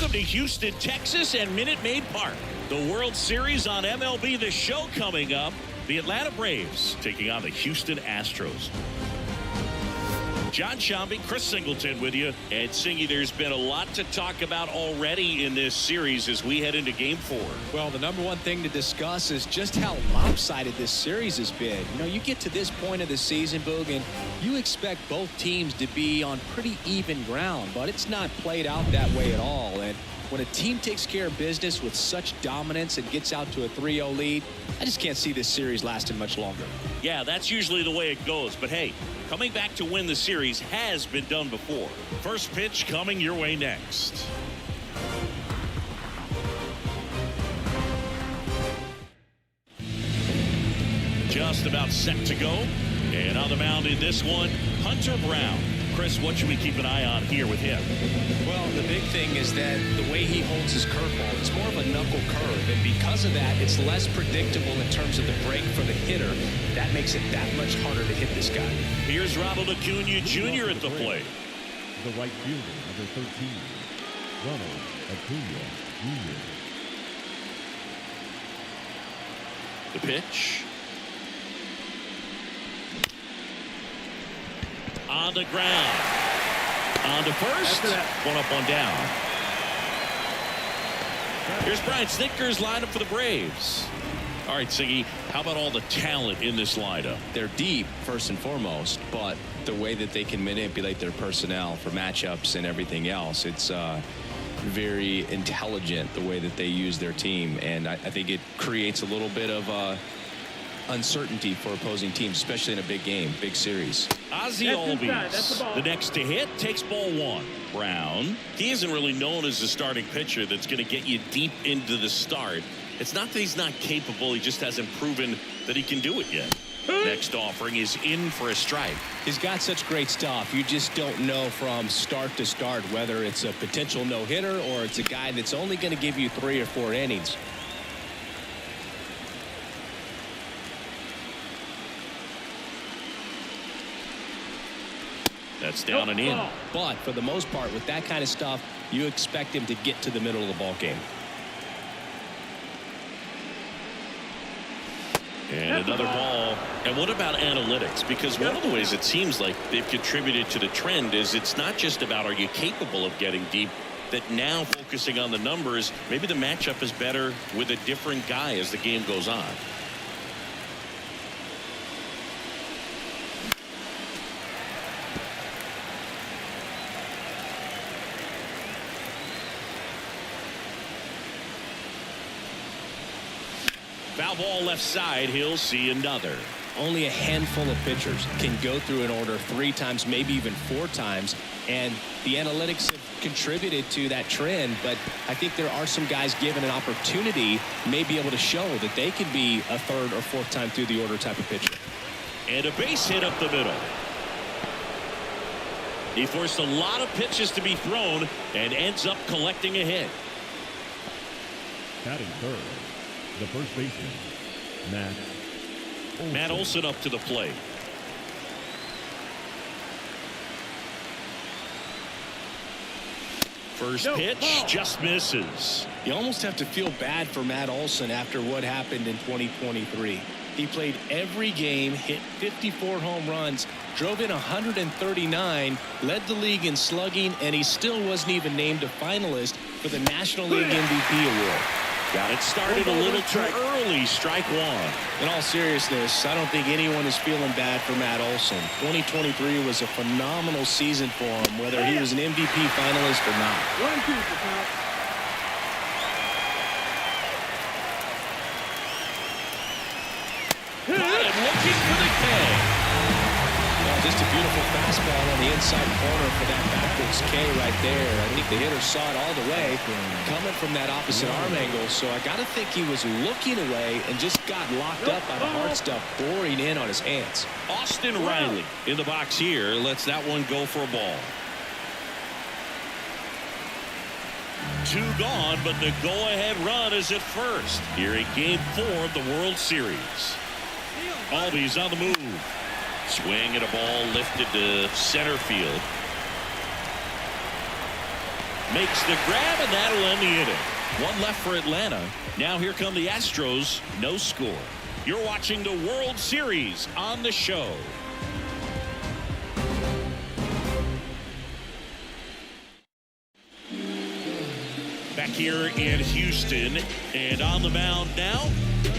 Welcome to Houston, Texas and Minute Maid Park. The World Series on MLB The Show coming up. The Atlanta Braves taking on the Houston Astros. John Shambi, Chris Singleton with you. And Singy, there's been a lot to talk about already in this series as we head into Game 4. Well, the number one thing to discuss is just how lopsided this series has been. You know, you get to this point of the season, Boog, and you expect both teams to be on pretty even ground, but it's not played out that way at all. And when a team takes care of business with such dominance and gets out to a 3-0 lead, I just can't see this series lasting much longer. Yeah, that's usually the way it goes. But hey, coming back to win the series has been done before. First pitch coming your way next. Just about set to go. And on the mound in this one, Hunter Brown. Chris, what should we keep an eye on here with him? Well, the big thing is that the way he holds his curveball, it's more of a knuckle curve. And because of that, it's less predictable in terms of the break for the hitter. That makes it that much harder to hit this guy. Here's Ronald Acuna Jr. at the plate. The right fielder, number 13, Ronald Acuna Jr. The pitch. On the ground. On to first. One up, one down. Here's Brian Snitker's lineup for the Braves. All right, Siggy, how about all the talent in this lineup? They're deep, first and foremost, but the way that they can manipulate their personnel for matchups and everything else, it's very intelligent the way that they use their team. And I think it creates a little bit of uncertainty for opposing teams, especially in a big game, big series. Ozzie Albies, the next to hit, takes ball one. Brown, he isn't really known as a starting pitcher that's going to get you deep into the start. It's not that he's not capable, he just hasn't proven that he can do it yet. Next offering is in for a strike. He's got such great stuff. You just don't know from start to start whether it's a potential no-hitter or it's a guy that's only going to give you 3 or 4 innings. That's down and in. But for the most part, with that kind of stuff, you expect him to get to the middle of the ball game. And another ball. And what about analytics? Because one of the ways it seems like they've contributed to the trend is it's not just about are you capable of getting deep, that now focusing on the numbers, maybe the matchup is better with a different guy as the game goes on. Foul ball left side. He'll see another. Only a handful of pitchers can go through an order 3 times, maybe even 4 times. And the analytics have contributed to that trend. But I think there are some guys given an opportunity may be able to show that they can be a 3rd or 4th time through the order type of pitcher. And a base hit up the middle. He forced a lot of pitches to be thrown and ends up collecting a hit. Batting third, the first baseman, Matt Olson up to the plate. First pitch just misses. You almost have to feel bad for Matt Olson after what happened in 2023. He played every game, hit 54 home runs, drove in 139, led the league in slugging, and he still wasn't even named a finalist for the National League MVP award. Got it started a little too early. Strike one. In all seriousness, I don't think anyone is feeling bad for Matt Olson. 2023 was a phenomenal season for him, whether he was an MVP finalist or not. 1-2 for count. Got it, looking for the K. Well, just a beautiful fastball on the inside corner for that backwards K right there. I think the hitter saw it all the way coming from that opposite arm angle. So I got to think he was looking away and just got locked up by the hard stuff pouring in on his hands. Austin Riley in the box here lets that one go for a ball. 2 gone, but the go-ahead run is at first here in Game 4 of the World Series. Albies on the move. Swing at a ball lifted to center field. Makes the grab, and that'll end the inning. One left for Atlanta. Now here come the Astros. No score. You're watching the World Series on the show. Back here in Houston, and on the mound now,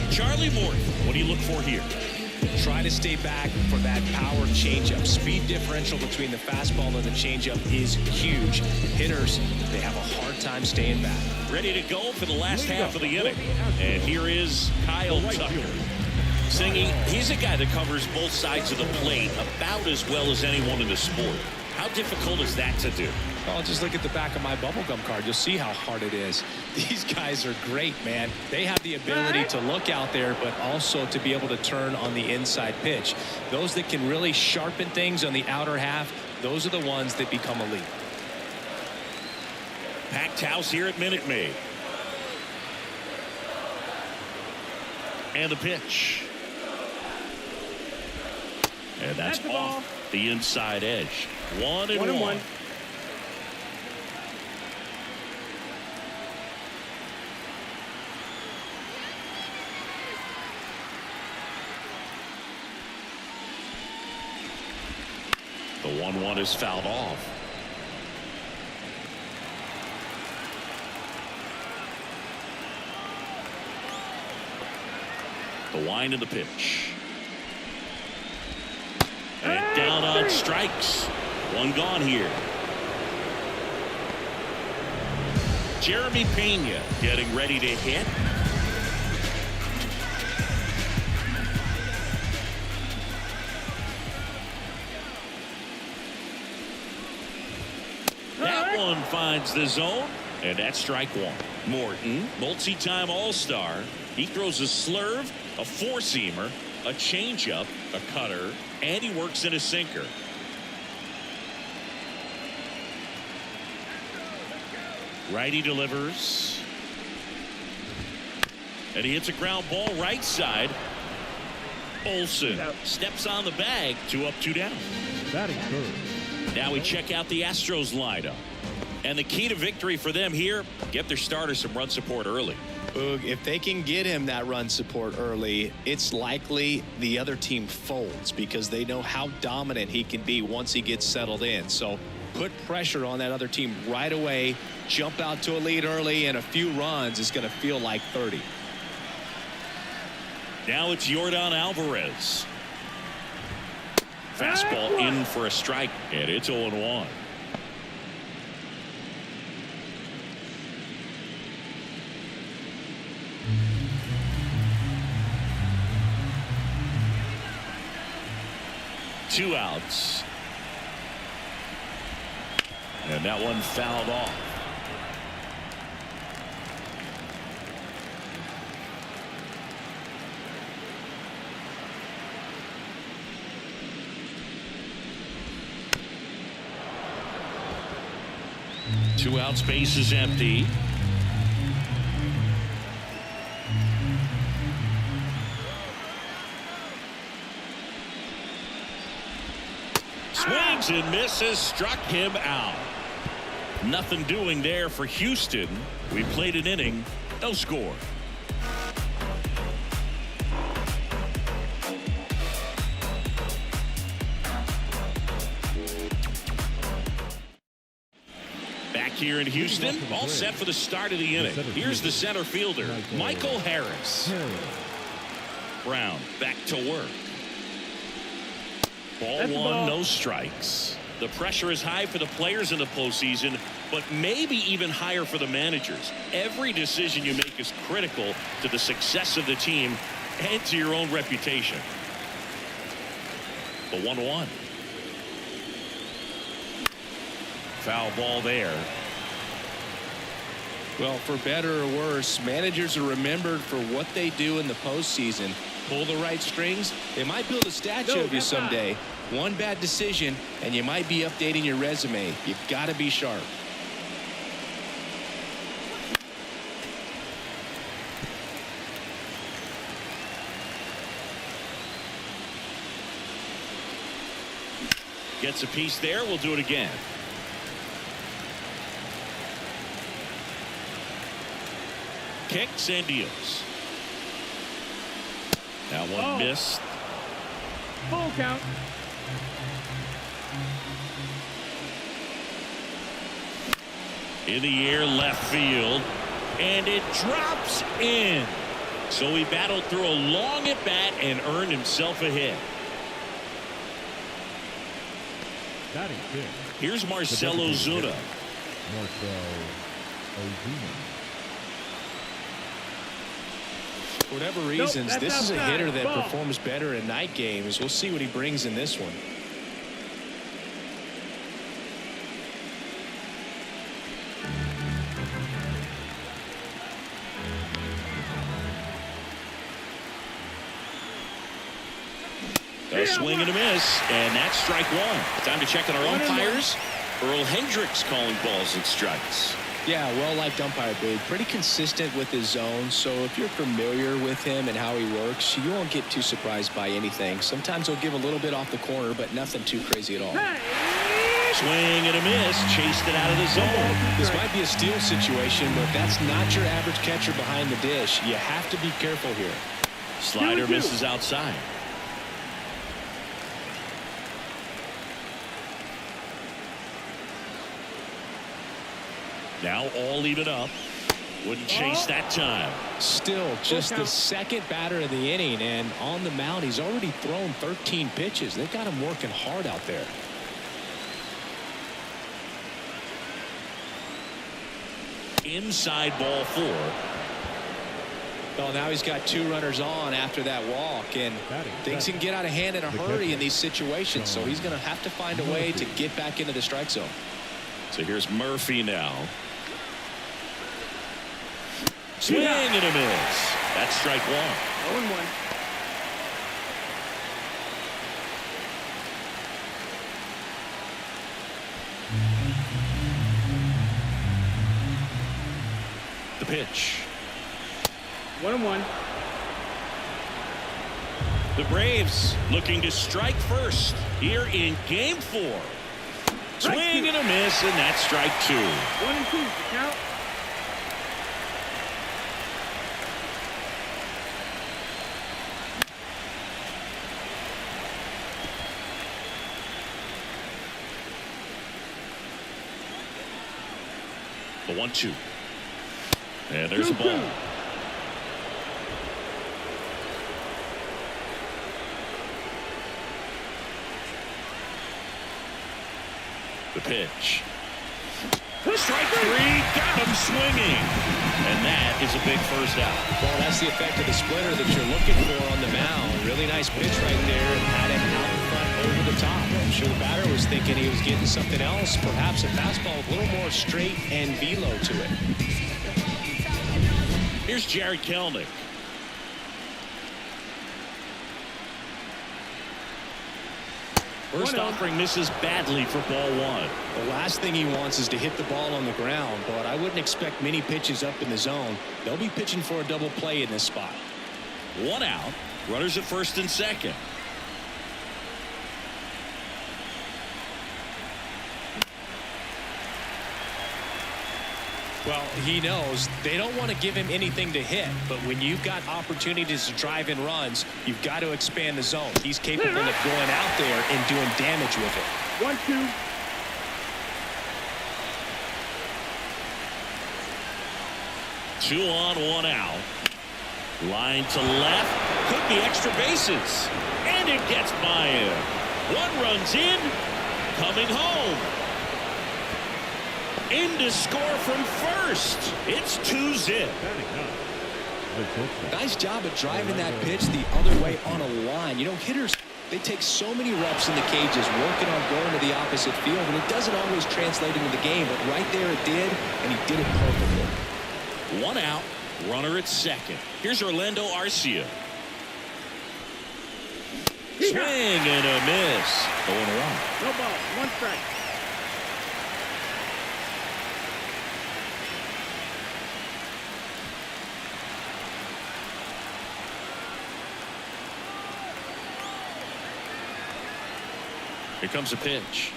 Charlie Morton. What do you look for here? Try to stay back for that power changeup. Speed differential between the fastball and the changeup is huge. Hitters, they have a hard time staying back. Ready to go for the last half of the inning. And here is Kyle Tucker. Singy, he's a guy that covers both sides of the plate about as well as anyone in the sport. How difficult is that to do? Well, just look at the back of my bubblegum card. You'll see how hard it is. These guys are great, man. They have the ability to look out there, but also to be able to turn on the inside pitch. Those that can really sharpen things on the outer half, those are the ones that become elite. Packed house here at Minute Maid. And the pitch. And that's off the inside edge. 1-1. The 1-1 is fouled off. The wind of the pitch. And down on strikes. One gone here. Jeremy Pena getting ready to hit. That one finds the zone, and that's strike one. Morton, multi-time All-Star. He throws a slurve, a four-seamer, a changeup, a cutter, and he works in a sinker. Righty delivers. And he hits a ground ball right side. Olsen steps on the bag. 2 up, 2 down. Batting third. Now we check out the Astros lineup. And the key to victory for them here, get their starter some run support early. Boog, if they can get him that run support early, it's likely the other team folds because they know how dominant he can be once he gets settled in. So put pressure on that other team right away, jump out to a lead early, and a few runs is going to feel like 30. Now it's Yordan Alvarez. Fastball in for a strike, and it's 0-1. Two outs. And that one fouled off. Two outs, base is empty. Swings and misses, struck him out. Nothing doing there for Houston. We played an inning, no score. Back here in Houston, all set for the start of the inning. Here's the center fielder, Michael Harris. Brown back to work. Ball one, no strikes. The pressure is high for the players in the postseason, but maybe even higher for the managers. Every decision you make is critical to the success of the team and to your own reputation. The 1-1. Foul ball there. Well, for better or worse, managers are remembered for what they do in the postseason. Pull the right strings, they might build a statue of you someday. One bad decision, and you might be updating your resume. You've got to be sharp. Gets a piece there. We'll do it again. kicks and deals. That one missed. Full count. In the air, left field, and it drops in. So he battled through a long at bat and earned himself a hit. Batting fifth. Here's Marcell Ozuna. Marcell Ozuna. For whatever reasons, this is a hitter that Ball. performs better in night games. We'll see what he brings in this one. A swing and a miss, and that's strike one. Time to check on our umpires. Earl Hendricks calling balls and strikes. Yeah, well-liked umpire, Big. Pretty consistent with his zone, so if you're familiar with him and how he works, you won't get too surprised by anything. Sometimes he'll give a little bit off the corner, but nothing too crazy at all. Swing and a miss, chased it out of the zone. This might be a steal situation, but that's not your average catcher behind the dish. You have to be careful here. Slider misses outside. Now all even up. Wouldn't chase that time. Still just the second batter of the inning, and on the mound he's already thrown 13 pitches. They've got him working hard out there. Inside ball four. Well, now he's got two runners on after that walk, and things can get out of hand in a hurry in these situations, so he's going to have to find a way to get back into the strike zone. So here's Murphy now. Swing and a miss. That's strike one. 0-1. The pitch. 1-1. The Braves looking to strike first here in game 4. Swing and a miss, and that's strike 2. 1-2. Count. The 1-2. And there's a ball. The pitch. Strike 3, got him swinging. And that is a big first out. Well, that's the effect of the splitter that you're looking for on the mound. Really nice pitch right there, and had it out in front over the top. I'm sure the batter was thinking he was getting something else, perhaps a fastball with a little more straight and velo to it. Here's Jared Kelenic. First offering misses badly for ball 1. The last thing he wants is to hit the ball on the ground, but I wouldn't expect many pitches up in the zone. They'll be pitching for a double play in this spot. 1 out. Runners at first and second. Well, he knows they don't want to give him anything to hit, but when you've got opportunities to drive in runs, you've got to expand the zone. He's capable of going out there and doing damage with it. 1-2. Two on, 1 out. Line to left. Could be extra bases. And it gets by him. 1 runs in. Coming home. In to score from first. It's 2-zip. Nice job of driving that pitch the other way on a line. You know, hitters, they take so many reps in the cages working on going to the opposite field, and it doesn't always translate into the game, but right there it did, and he did it perfectly. 1 out. Runner at second. Here's Orlando Arcia. Swing and a miss. 0-1. No ball. 1 strike. Here comes a pitch.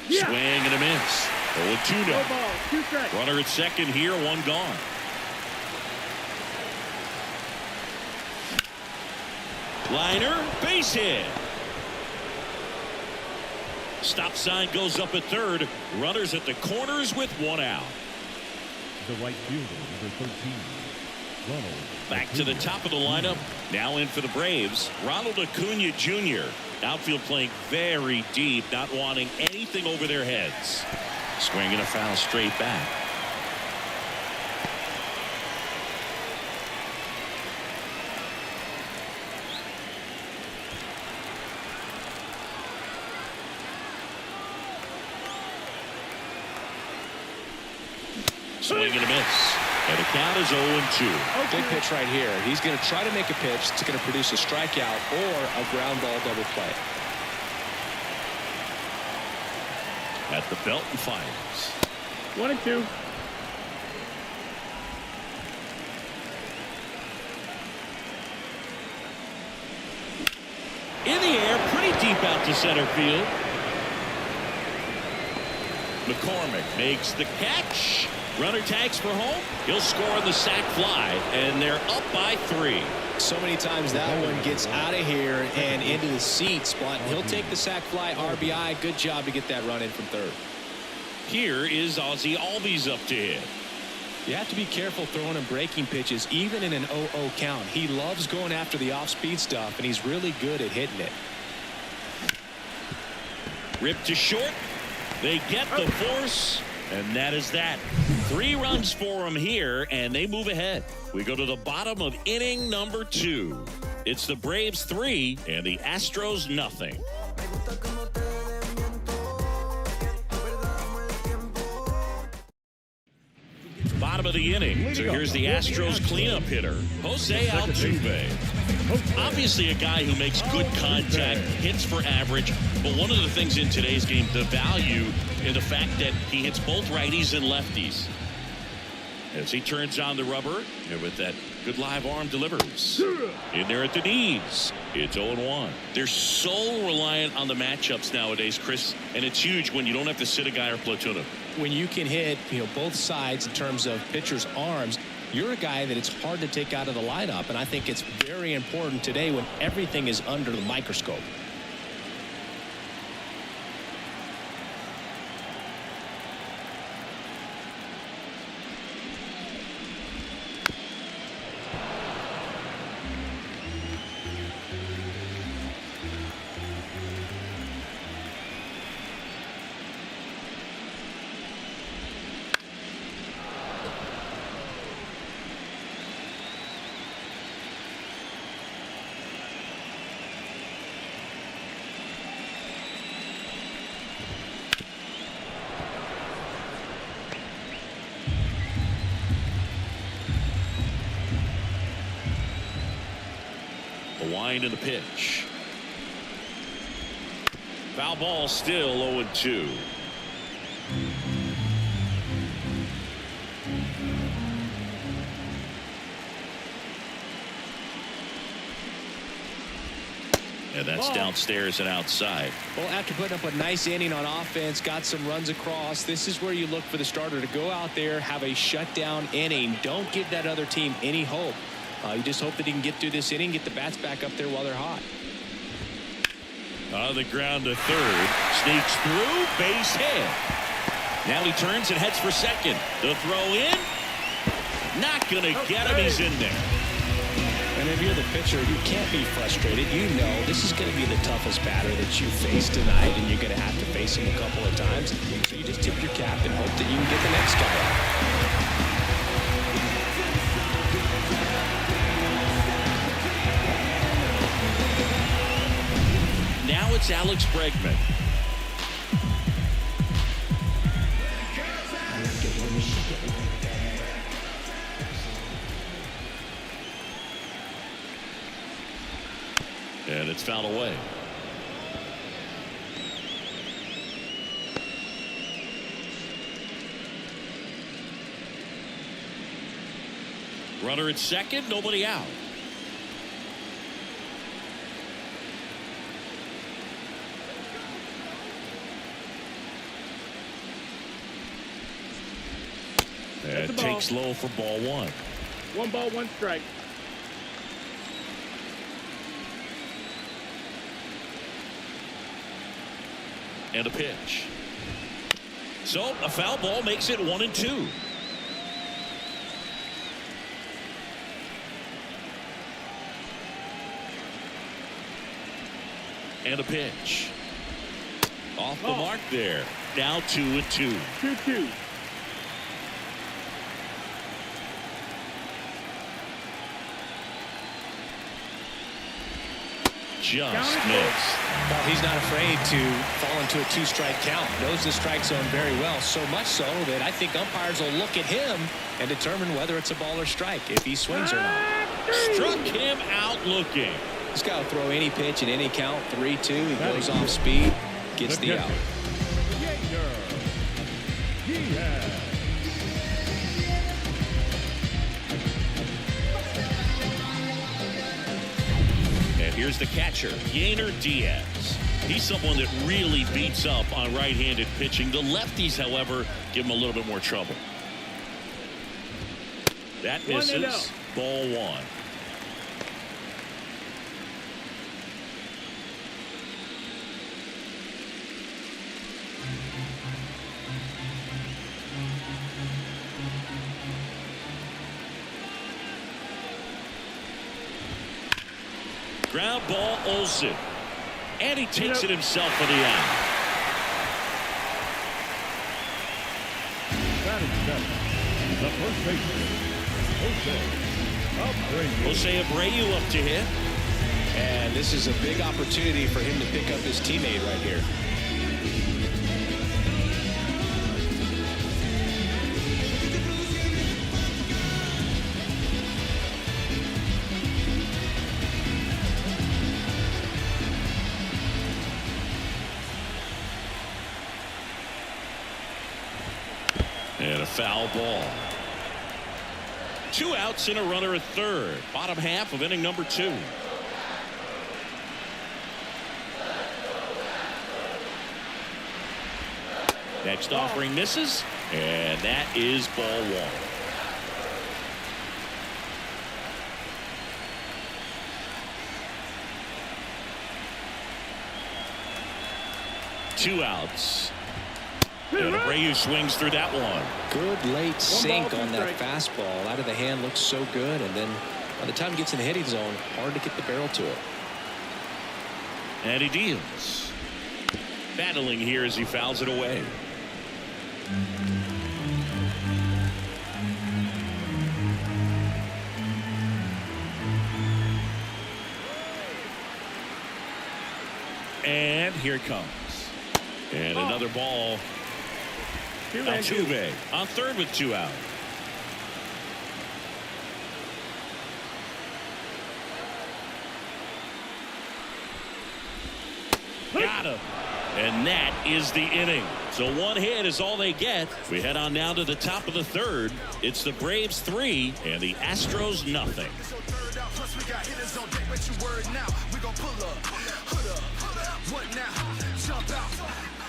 Swing and a miss. 0-2 No now. ball. 2 strikes. Runner at second here, 1 gone. Liner, base hit. Stop sign goes up at third. Runners at the corners with one out. The right fielder, number 13, Ronald. Back to the top of the lineup. Now in for the Braves, Ronald Acuna Jr. Outfield playing very deep, not wanting anything over their heads. Swing and a foul straight back. Swing and a miss. And the count is 0-2. Big pitch right here. He's going to try to make a pitch that's going to produce a strikeout or a ground ball double play. At the belt and fires. 1-2. In the air, pretty deep out to center field. McCormick makes the catch. Runner tags for home. He'll score on the sac fly, and they're up by 3. So many times that one gets out of here and into the seat spot. He'll take the sac fly, RBI. Good job to get that run in from third. Here is Ozzie Albies up to hit. You have to be careful throwing him breaking pitches, even in an 0-0 count. He loves going after the off-speed stuff, and he's really good at hitting it. Ripped to short. They get the force, and that is that. 3 runs for them here, and they move ahead. We go to the bottom of inning number 2. It's the Braves 3 and the Astros nothing. Bottom of the inning. So here's the Astros cleanup hitter, Jose Altuve. Obviously a guy who makes good contact, hits for average, but one of the things in today's game, the value in the fact that he hits both righties and lefties. As he turns on the rubber, and with that good live arm delivers. In there at the knees. It's 0-1. They're so reliant on the matchups nowadays, Chris, and it's huge when you don't have to sit a guy or platoon him. When you can hit, both sides in terms of pitchers' arms, you're a guy that it's hard to take out of the lineup, and I think it's very important today when everything is under the microscope. Wind in the pitch. Foul ball, still 0-2. And that's downstairs and outside. Well, after putting up a nice inning on offense, got some runs across, this is where you look for the starter to go out there, have a shutdown inning. Don't give that other team any hope. You just hope that he can get through this inning, get the bats back up there while they're hot. On the ground to third. Sneaks through. Base hit. Now he turns and heads for second. The throw in. Not going to get him. He's in there. And if you're the pitcher, you can't be frustrated. You know this is going to be the toughest batter that you face tonight, and you're going to have to face him a couple of times. So you just tip your cap and hope that you can get the next guy out. Now it's Alex Bregman. And it's fouled away. Runner at second, nobody out. It takes low for ball 1. 1 ball, 1 strike. And a pitch. So a foul ball makes it 1-2. And a pitch. Off the mark there. Now 2-2. 2-2. Just missed. Well, he's not afraid to fall into a 2-strike count. Knows the strike zone very well. So much so that I think umpires will look at him and determine whether it's a ball or strike, if he swings or not. Struck him out looking. This guy will throw any pitch in any count. 3-2. He goes off speed, gets the out. And here's the catcher, Yainer Diaz. He's someone that really beats up on right-handed pitching. The lefties, however, give him a little bit more trouble. That misses. Ball 1. Ground ball, Olsen. And he takes it himself for the out. The first baseman, Jose Abreu up to hit. And this is a big opportunity for him to pick up his teammate right here. And a foul ball. 2 outs and a runner at third. Bottom half of inning number 2. Next offering misses. And that is ball 1. Two outs. And Abreu swings through that one. Good late sink on that fastball. Out of the hand, looks so good. And then by the time he gets in the hitting zone, hard to get the barrel to it. And he deals. Battling here as he fouls it away. And here it comes. And another ball. Altuve on third with 2 out. Got him. And that is the inning. So 1 hit is all they get. We head on now to the top of the third. It's the Braves 3 and the Astros nothing.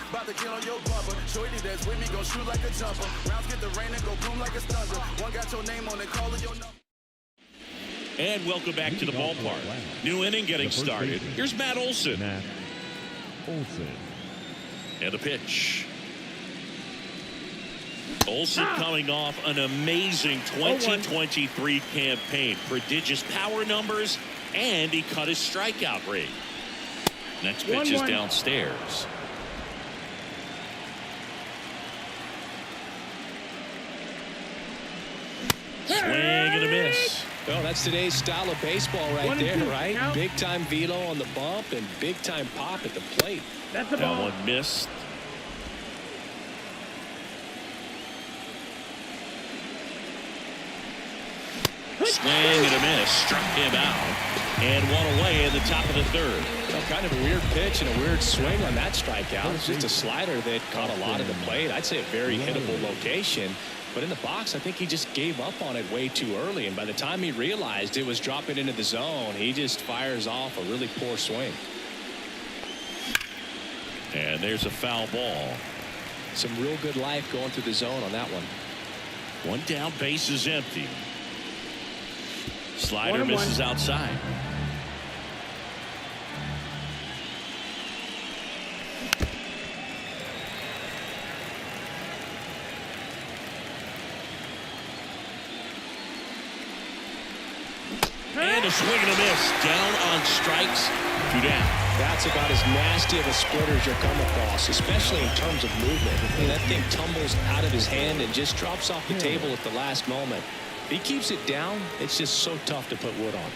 About to get on your bumper. Shorty that's with me go shoot like a jumper. Rounds get the rain and go boom like a thunder. One got your name on it, calling your number. And welcome back to the ballpark. New inning getting started. Here's Matt Olson. And a pitch. Olson coming off an amazing 2023 campaign. Prodigious power numbers, and he cut his strikeout rate. Next pitch is downstairs. Swing and a miss. Well, that's today's style of baseball right there, right? Big time velo on the bump and big time pop at the plate. That's the ball. That one missed. Swing and a miss. Struck him out. And one away in the top of the third. Well, kind of a weird pitch and a weird swing on that strikeout. It's just a slider that caught a lot of the plate. I'd say a very hittable location. But in the box, I think he just gave up on it way too early. And by the time he realized it was dropping into the zone, he just fires off a really poor swing. And there's a foul ball. Some real good life going through the zone on that one. One down, base is empty. Slider misses outside. And a swing and a miss. Down on strikes. 2 down. That's about as nasty of a splitter as you'll come across, especially in terms of movement. I mean, that thing tumbles out of his hand and just drops off the table at the last moment. If he keeps it down, it's just so tough to put wood on.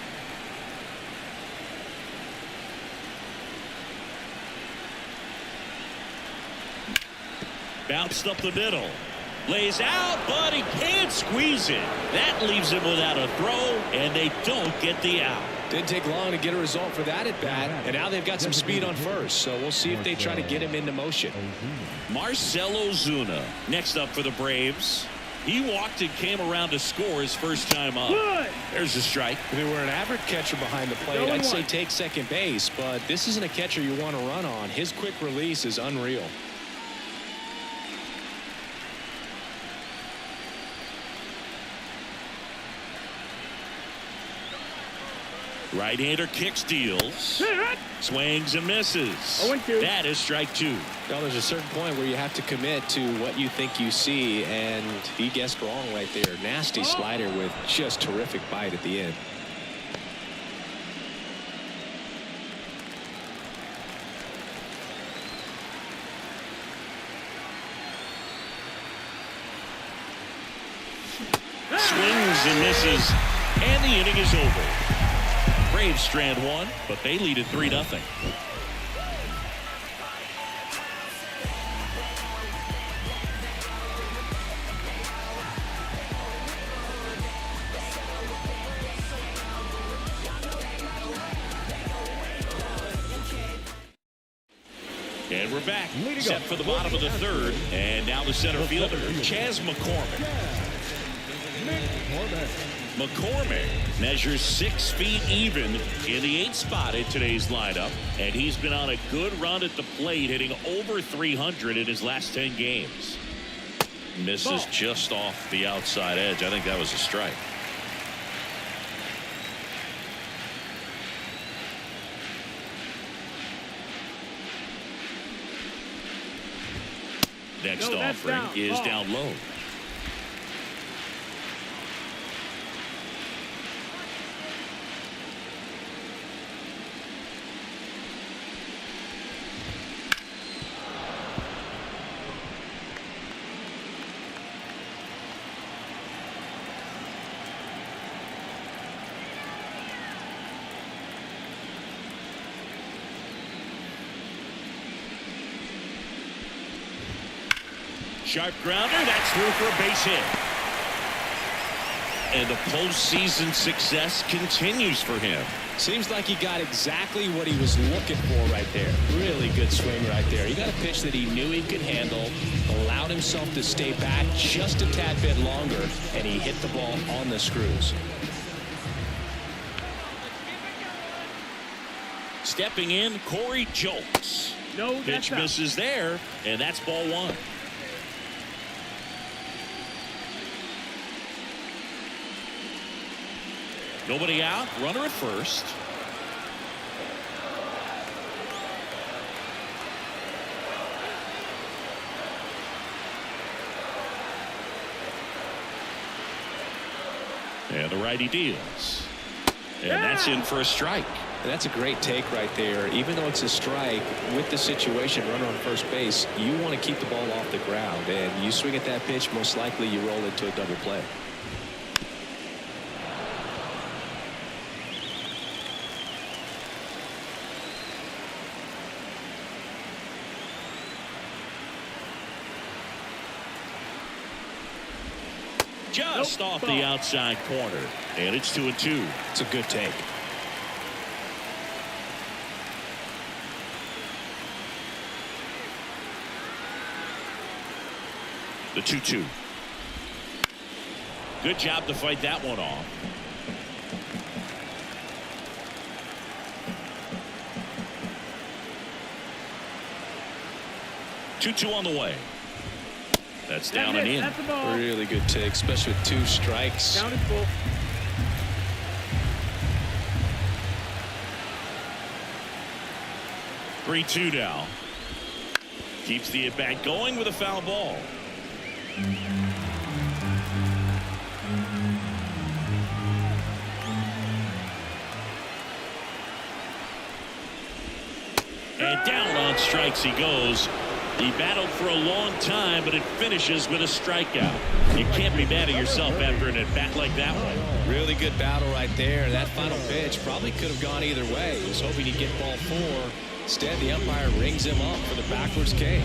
Bounced up the middle. Lays out, but he can't squeeze it. That leaves him without a throw, and they don't get the out. Didn't take long to get a result for that at bat, and now they've got some speed on first, so we'll see if they try to get him into motion. Marcell Ozuna next up for the Braves. He walked and came around to score his first time up. Good. There's a strike. If they were an average catcher behind the plate, I'd say take second base, but this isn't a catcher you want to run on. His quick release is unreal. Right-hander kicks, deals, swings and misses. 0-2. That is strike 2. Now there's a certain point where you have to commit to what you think you see, and he guessed wrong right there. Nasty slider with just terrific bite at the end. Swings and misses, and the inning is over. Braves strand 1, but they lead at 3-0. And we're back. Set for the bottom of the third. And now the center fielder, Chas McCormick. McCormick measures 6 feet even in the 8th spot in today's lineup. And he's been on a good run at the plate, hitting over 300 in his last 10 games. Misses just off the outside edge. I think that was a strike. Next offering is down low. Sharp grounder, that's through for a base hit. And the postseason success continues for him. Seems like he got exactly what he was looking for right there. Really good swing right there. He got a pitch that he knew he could handle, allowed himself to stay back just a tad bit longer, and he hit the ball on the screws. Stepping in, Corey Julks. No, pitch misses there, and that's ball 1. Nobody out, runner at first. And the righty deals. And that's in for a strike. And that's a great take right there. Even though it's a strike, with the situation, runner on first base, you want to keep the ball off the ground. And you swing at that pitch, most likely you roll into a double play. Just off the outside corner, and it's 2-2. It's a good take. The 2-2. Good job to fight that one off. Two on the way. That's down and in. That's the ball. Really good take, especially with 2 strikes. Count is full. Three-2 now. Keeps the at-bat going with a foul ball. on strikes he goes. He battled for a long time, but it finishes with a strikeout. You can't be mad at yourself after an at-bat like that one. Really good battle right there. That final pitch probably could have gone either way. He was hoping he'd get ball 4. Instead, the umpire rings him up for the backwards K.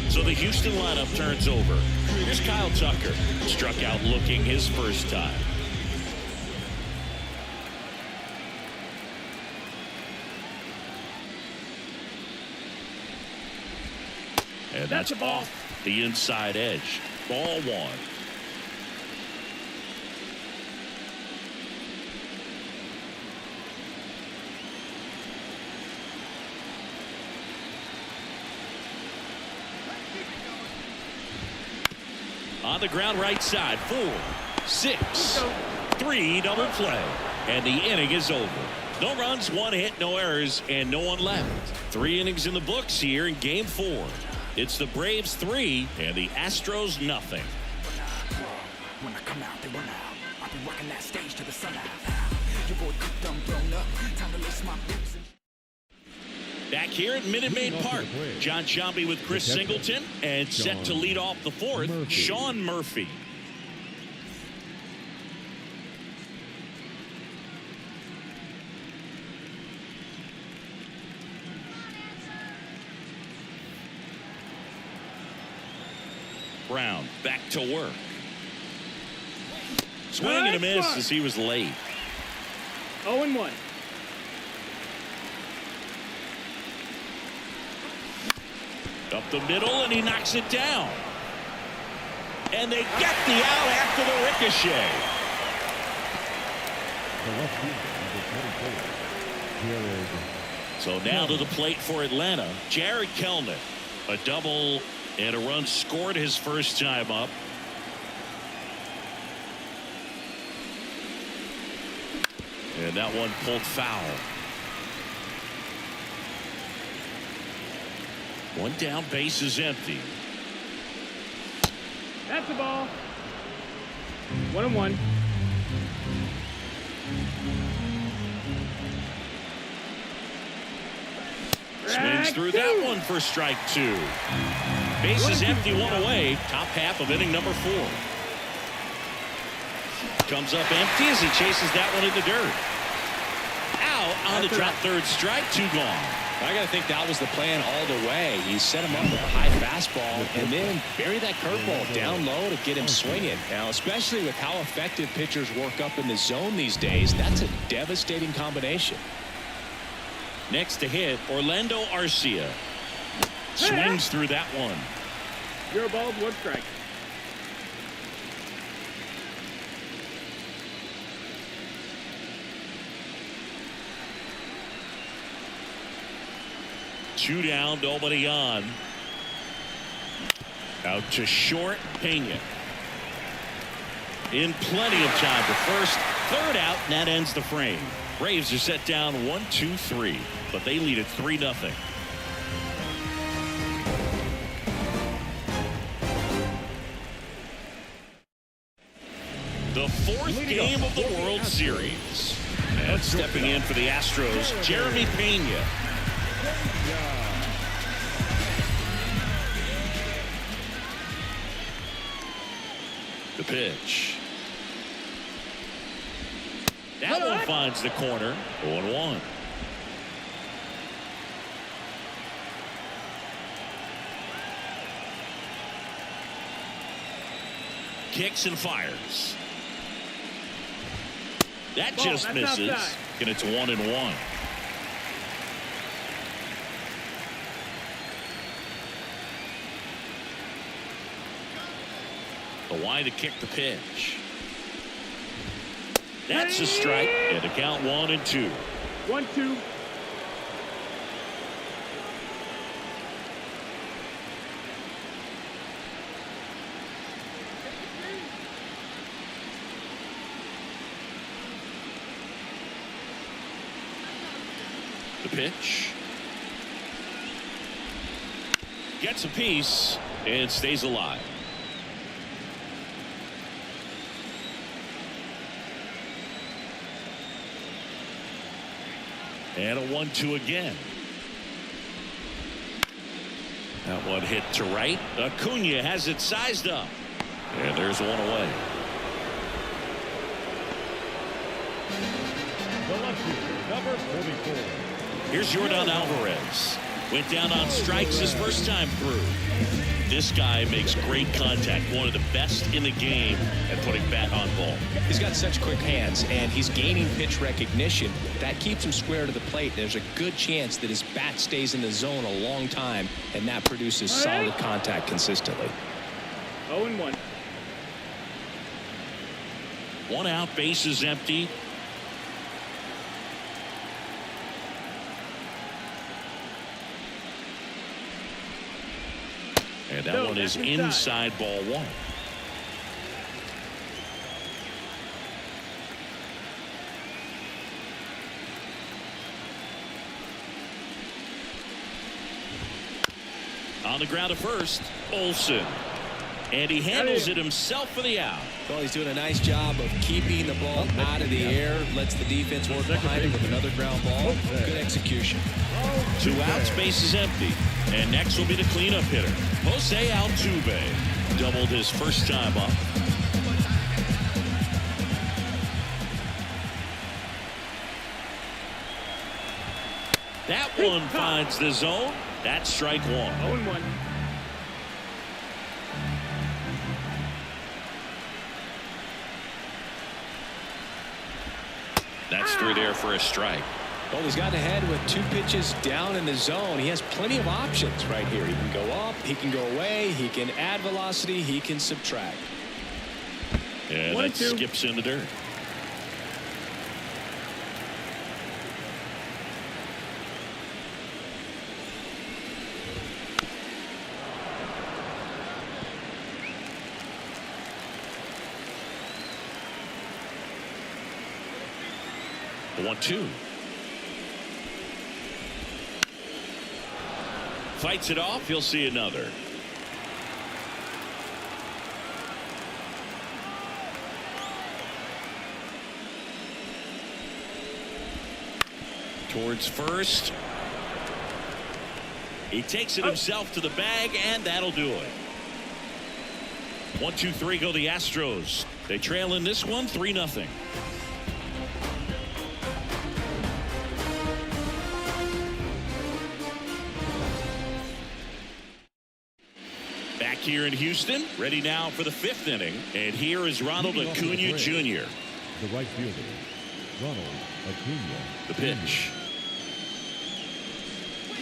So the Houston lineup turns over. Here's Kyle Tucker. Struck out looking his first time. And that's off the inside edge. Ball 1. On the ground right side. 4, 6, 3 double play. And the inning is over. No runs, 1 hit, no errors, and no one left. 3 innings in the books here in game 4. It's the Braves 3 and the Astros nothing. When I come out, they run out. I'll be rocking that stage to the sun out. Your boy cooked, I'm blown up. Time to lace my boots and... Back here at Minute Maid Park, John Sciambi with Chris Singleton, and set to lead off the 4th, Sean Murphy. Brown back to work. Swing and a miss as he was late. 0-1. Up the middle, and he knocks it down. And they get the out after the ricochet. So now to the plate for Atlanta, Jared Kelenic. A double and a run scored his first time up. And that one pulled foul. 1 down, base is empty. That's the ball. 1-1. Swings through that one for strike 2. Base is empty, 1 away. Top half of inning number 4. Comes up empty as he chases that one in the dirt. Out on the drop, 3rd strike, 2 gone. I got to think that was the plan all the way. He set him up with a high fastball and then bury that curveball down low to get him swinging. Now, especially with how effective pitchers work up in the zone these days, that's a devastating combination. Next to hit, Orlando Arcia. Swings through that one. 0 balls, 1 strike. Two down, nobody on. Out to short, Pena. In plenty of time to first, 3rd out, and that ends the frame. Braves are set down 1-2-3, but they lead at 3-0. The 4th game of the World Series. And stepping in for the Astros, Jeremy Pena. The pitch. That one finds the corner. 0-1. Kicks and fires. That just misses. And it's 1-1. Why to kick the pitch? That's a strike, and to count 1-2. 1-2. The pitch. Gets a piece and stays alive. And a 1-2 again. That one hit to right. Acuna has it sized up. And there's one away. The lefty, number 44. Here's Yordan Alvarez. Went down on strikes his first time through. This guy makes great contact. One of the best in the game at putting bat on ball. He's got such quick hands, and he's gaining pitch recognition. That keeps him square to the plate. There's a good chance that his bat stays in the zone a long time, and that produces solid contact consistently. 0-1. One out, bases empty. And that one is inside ball one. On the ground to first, Olsen. And he handles it himself for the out. Well, he's doing a nice job of keeping the ball out of the air. Lets the defense work behind him with another ground ball. Good execution. 2 outs, bases empty. And next will be the cleanup hitter, Jose Altuve. Doubled his first time up. That one finds the zone. That's strike one. 0-1. That's through there for a strike. Well, he's gotten ahead with 2 pitches down in the zone. He has plenty of options right here. He can go up, he can go away, he can add velocity, he can subtract. And that skips in the dirt. The 1-2. Fights it off. He'll see another. Towards first. He takes it himself to the bag, and that'll do it. 1-2-3 go the Astros. They trail in this one 3-0. Back here in Houston, ready now for the 5th inning. And here is Ronald Acuna Jr. The right fielder, Ronald Acuna. The pitch.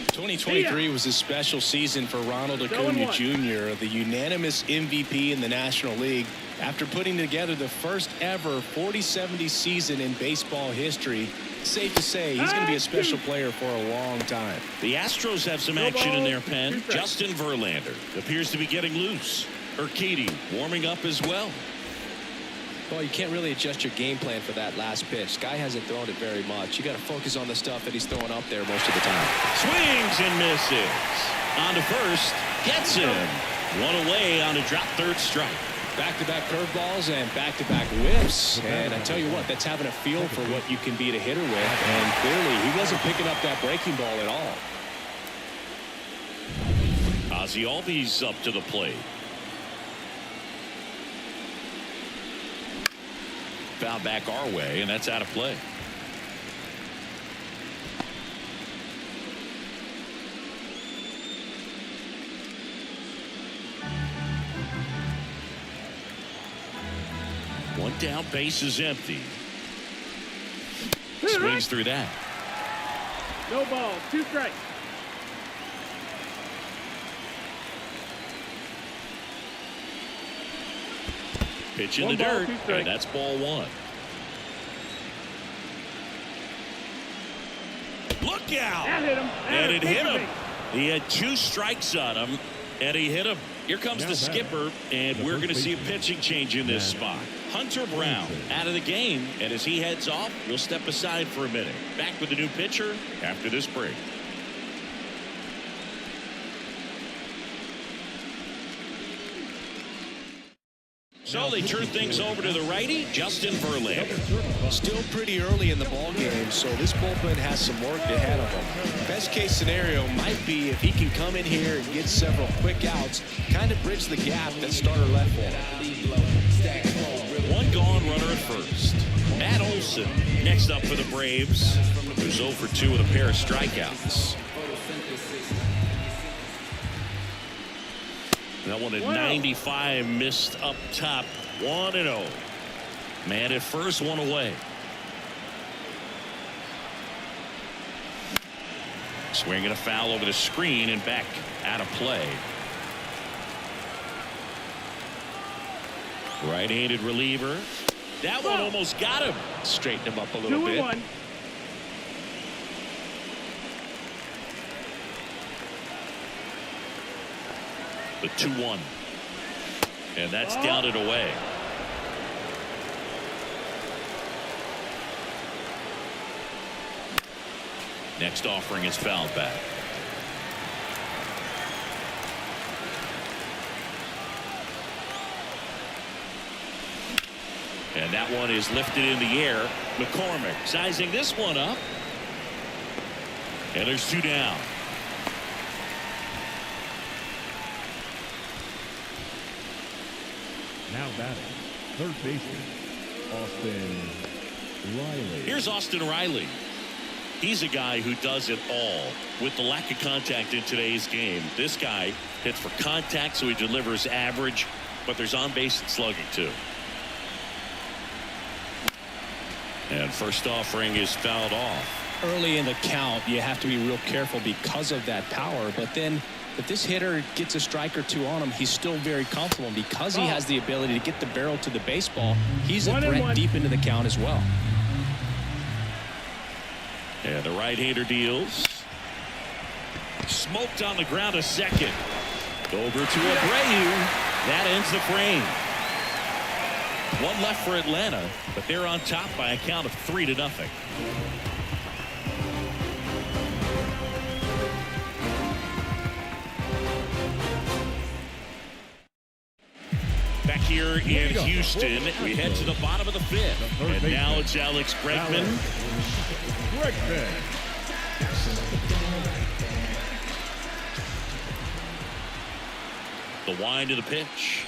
2023 was a special season for Ronald Acuna Jr., the unanimous MVP in the National League. After putting together the first ever 40-70 season in baseball history, safe to say he's going to be a special player for a long time. The Astros have some action in their pen. Justin Verlander appears to be getting loose. Urquidy warming up as well. Well, you can't really adjust your game plan for that last pitch. Guy hasn't thrown it very much. You got to focus on the stuff that he's throwing up there most of the time. Swings and misses. On to first. Gets him. One away on a drop third strike. Back-to-back curveballs and back-to-back whiffs. And I tell you what, that's having a feel for what you can beat a hitter with. And clearly, he wasn't picking up that breaking ball at all. Ozzie Albies up to the plate. Foul back our way, and that's out of play. One down, base is empty. Swings through that. No ball, 2 strikes. Pitch in the dirt, and that's ball 1. Look out! That hit him. And it hit him. He had 2 strikes on him, and he hit him. Here comes the skipper, and we're going to see a pitching change in this spot. Hunter Brown out of the game, and as he heads off, we'll step aside for a minute. Back with the new pitcher after this break. So they turn things over to the righty, Justin Verlander. Still pretty early in the ball game, so this bullpen has some work ahead of him. Best case scenario might be if he can come in here and get several quick outs, kind of bridge the gap that starter left for him. One gone, runner at first. Matt Olson next up for the Braves, who's 0 for 2 with a pair of strikeouts. That one at 95, missed up top. 1-0. Man at first, one away. Swinging a foul over the screen and back out of play. Right-handed reliever. That one almost got him. Straighten him up a little bit. 2-1. The 2-1. And that's down and away. Next offering is fouled back. And that one is lifted in the air. McCormick sizing this one up. And there's 2 down. Now batting, third baseman, Austin Riley. Here's Austin Riley. He's a guy who does it all. With the lack of contact in today's game, this guy hits for contact, so he delivers average, but there's on-base and slugging too. And first offering is fouled off. Early in the count, you have to be real careful because of that power, but then if this hitter gets a strike or two on him, he's still very comfortable. And because he has the ability to get the barrel to the baseball, he's a threat deep into the count as well. And the right-hander deals. Smoked on the ground, a second. Over to Abreu. That ends the frame. One left for Atlanta, but they're on top by a count of 3-0. Back here in Houston, we head to the bottom of the 5th. And now it's Alex Bregman. The wind of the pitch.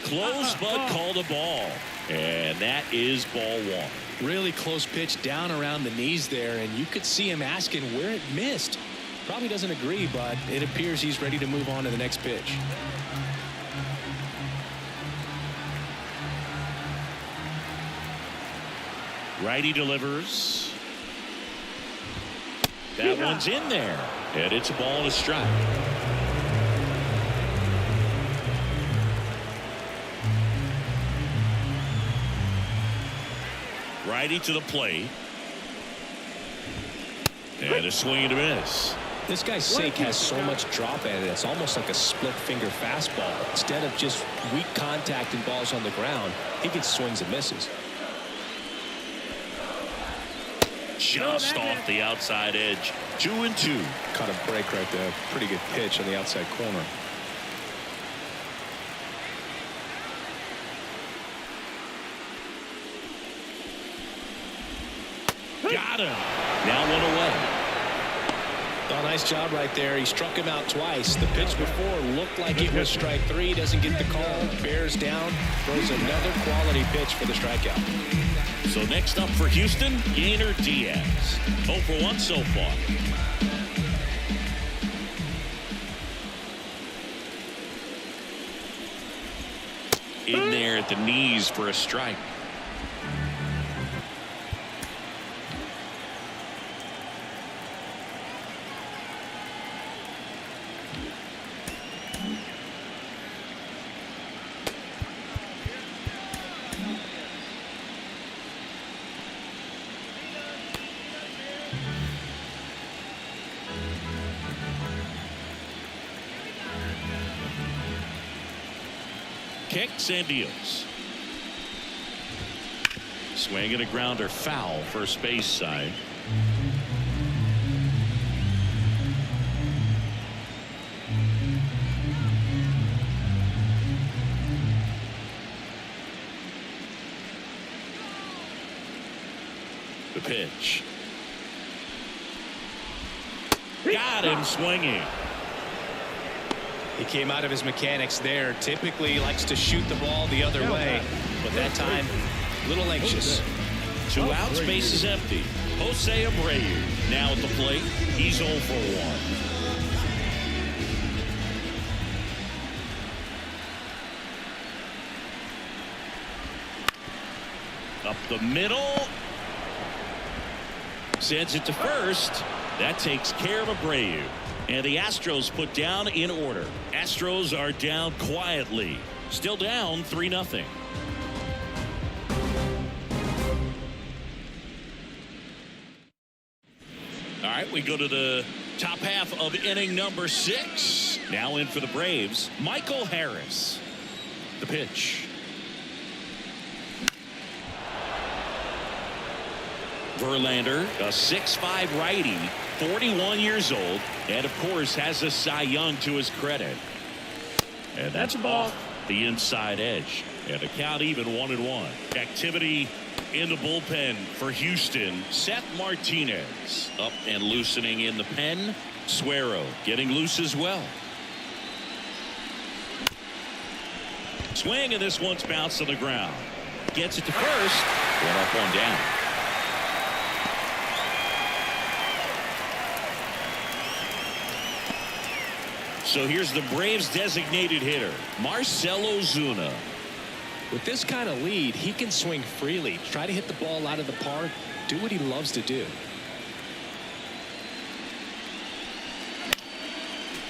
Close, but called a ball. And that is ball 1. Really close pitch down around the knees there, and you could see him asking where it missed. Probably doesn't agree, but it appears he's ready to move on to the next pitch. Righty delivers. That one's in there. And it's a ball and a strike. Righty to the plate. And a swing and a miss. This guy's sink has so much drop at it. It's almost like a split finger fastball. Instead of just weak contact and balls on the ground, he gets swings and misses. Just off the outside edge. 2-2. Caught a break right there. Pretty good pitch on the outside corner. Got him. Now one away. Oh, nice job right there. He struck him out twice. The pitch before looked like it was strike 3. Doesn't get the call. Bears down. Throws another quality pitch for the strikeout. So next up for Houston, Yainer Diaz. 0 for 1 so far. In there at the knees for a strike. Kicks and deals. Swing and a grounder foul, first base side. The pitch. Got him swinging. He came out of his mechanics there. Typically he likes to shoot the ball the other way, but that time a little anxious. 2 outs, base is empty. Jose Abreu now at the plate. He's 0 for 1. Up the middle. Sends it to first. That takes care of Abreu. And the Astros put down in order. Astros are down quietly. Still down 3-0. All right, we go to the top half of inning number 6. Now in for the Braves, Michael Harris. The pitch. Verlander, a 6'5" righty, 41 years old, and of course has a Cy Young to his credit. And that's a ball. Off the inside edge. And the count even 1-1. Activity in the bullpen for Houston. Seth Martinez up and loosening in the pen. Suero getting loose as well. Swing, and this one's bounced on the ground. Gets it to first. 1 up, 1 down. So here's the Braves designated hitter, Marcell Ozuna. With this kind of lead, he can swing freely, try to hit the ball out of the park, do what he loves to do.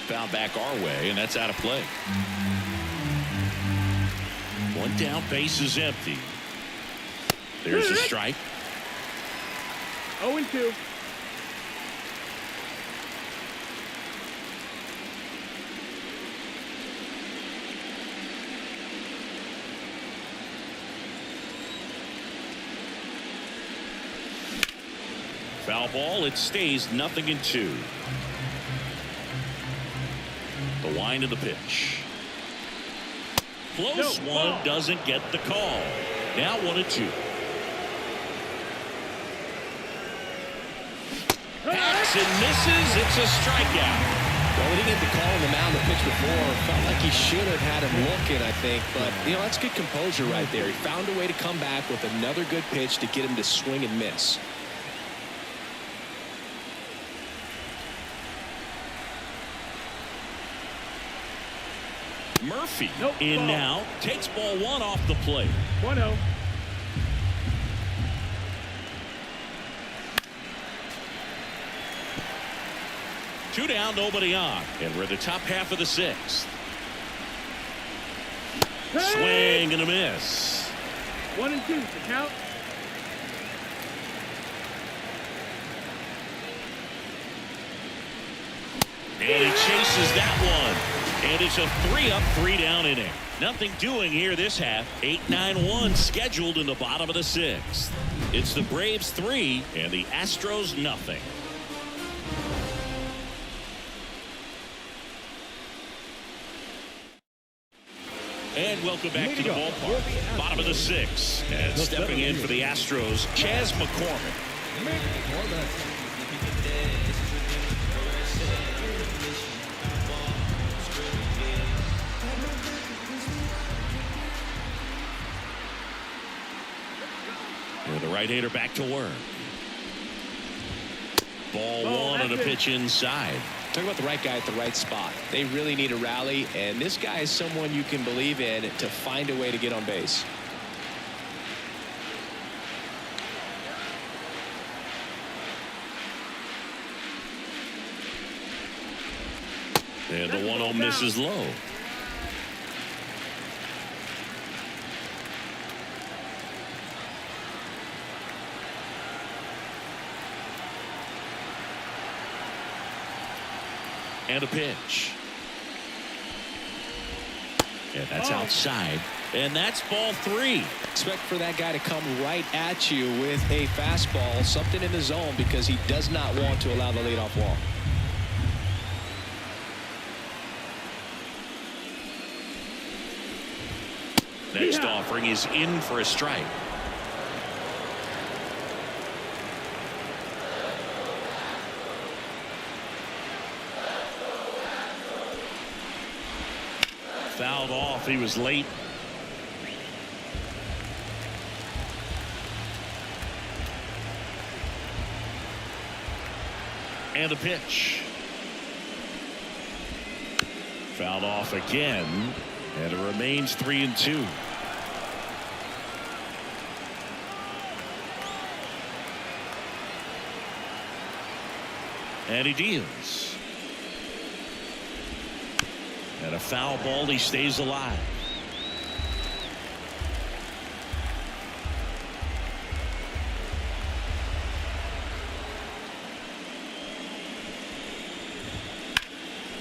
Foul back our way, and that's out of play. 1 down, base is empty. There's a strike. 0-2. Foul ball. It stays 0-2. The wind of the pitch. Close one. Doesn't get the call. Now 1-2. Hacks and misses. It's a strikeout. Well, he didn't get the call on the mound the pitch before. Felt like he should have had him looking, I think. But, you know, that's good composure right there. He found a way to come back with another good pitch to get him to swing and miss. Murphy in ball. now. Takes ball 1 off the plate. 1-0. Two down, nobody on. And we're in the top half of the 6th. Swing and a miss. 1-2. The count. And he chases that one. And it's a 3-up, 3-down inning. Nothing doing here this half. 8-9-1 scheduled in the bottom of the 6th. It's the Braves 3 and the Astros 0. And welcome back to the ballpark. Bottom of the 6th. And stepping in for the Astros, Chas McCormick. And the right-hander back to work. Ball 1 on a pitch inside. Talk about the right guy at the right spot. They really need a rally, and this guy is someone you can believe in to find a way to get on base. And the 1-0 misses low. And a pitch. And that's outside. And that's ball 3. Expect for that guy to come right at you with a fastball, something in the zone, because he does not want to allow the leadoff walk. Next offering is in for a strike. He was late. And a pitch. Fouled off again, and it remains 3-2. And he deals. And a foul ball. He stays alive.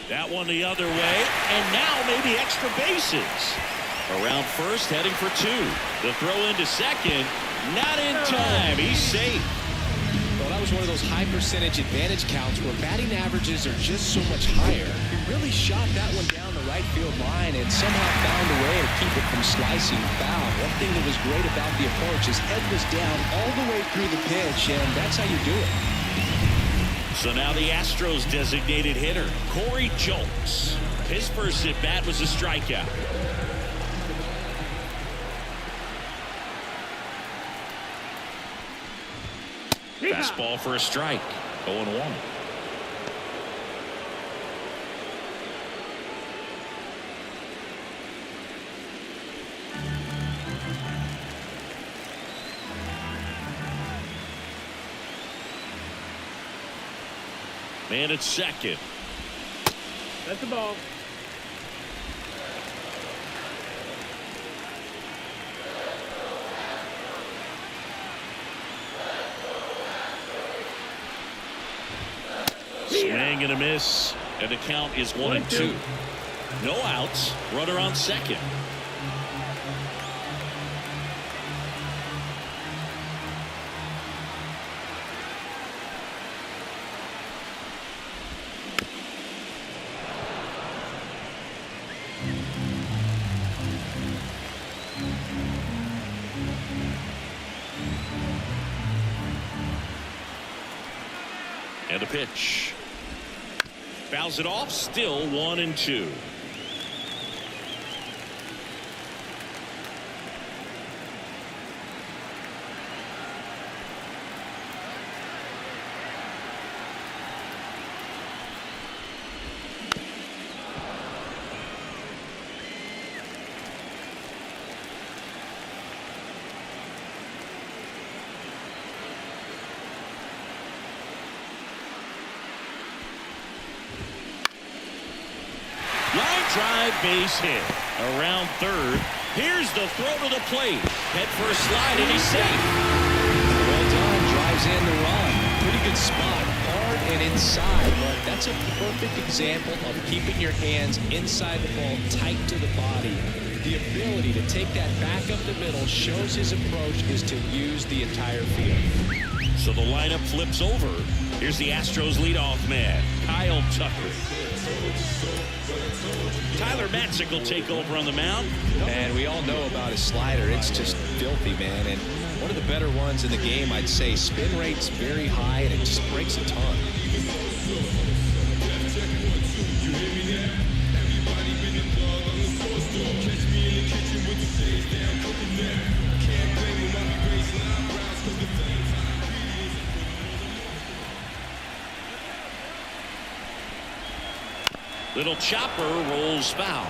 That one the other way, and now maybe extra bases. Around first, heading for two. The throw into second, not in time. He's safe. Well, that was one of those high percentage advantage counts where batting averages are just so much higher. He really shot that one down the right field line and somehow found a way to keep it from slicing foul. One thing that was great about the approach, his head was down all the way through the pitch, and that's how you do it. So now the Astros designated hitter, Corey Julks. His first at bat was a strikeout. Fastball for a strike. 0-1. Man at second. That's the ball. Swing and a miss, and the count is 1-2. No outs. Runner on second. And a pitch. Fouls it off. Still 1-2. Drive, base hit. Around third. Here's the throw to the plate. Head first slide, and he's safe. Well done. Drives in the run. Pretty good spot. Hard and inside, but that's a perfect example of keeping your hands inside the ball, tight to the body. The ability to take that back up the middle shows his approach is to use the entire field. So the lineup flips over. Here's the Astros leadoff man, Kyle Tucker. Tyler Matzik will take over on the mound. And we all know about his slider. It's just filthy, man. And one of the better ones in the game, I'd say. Spin rate's very high, and it just breaks a ton. Little chopper rolls foul.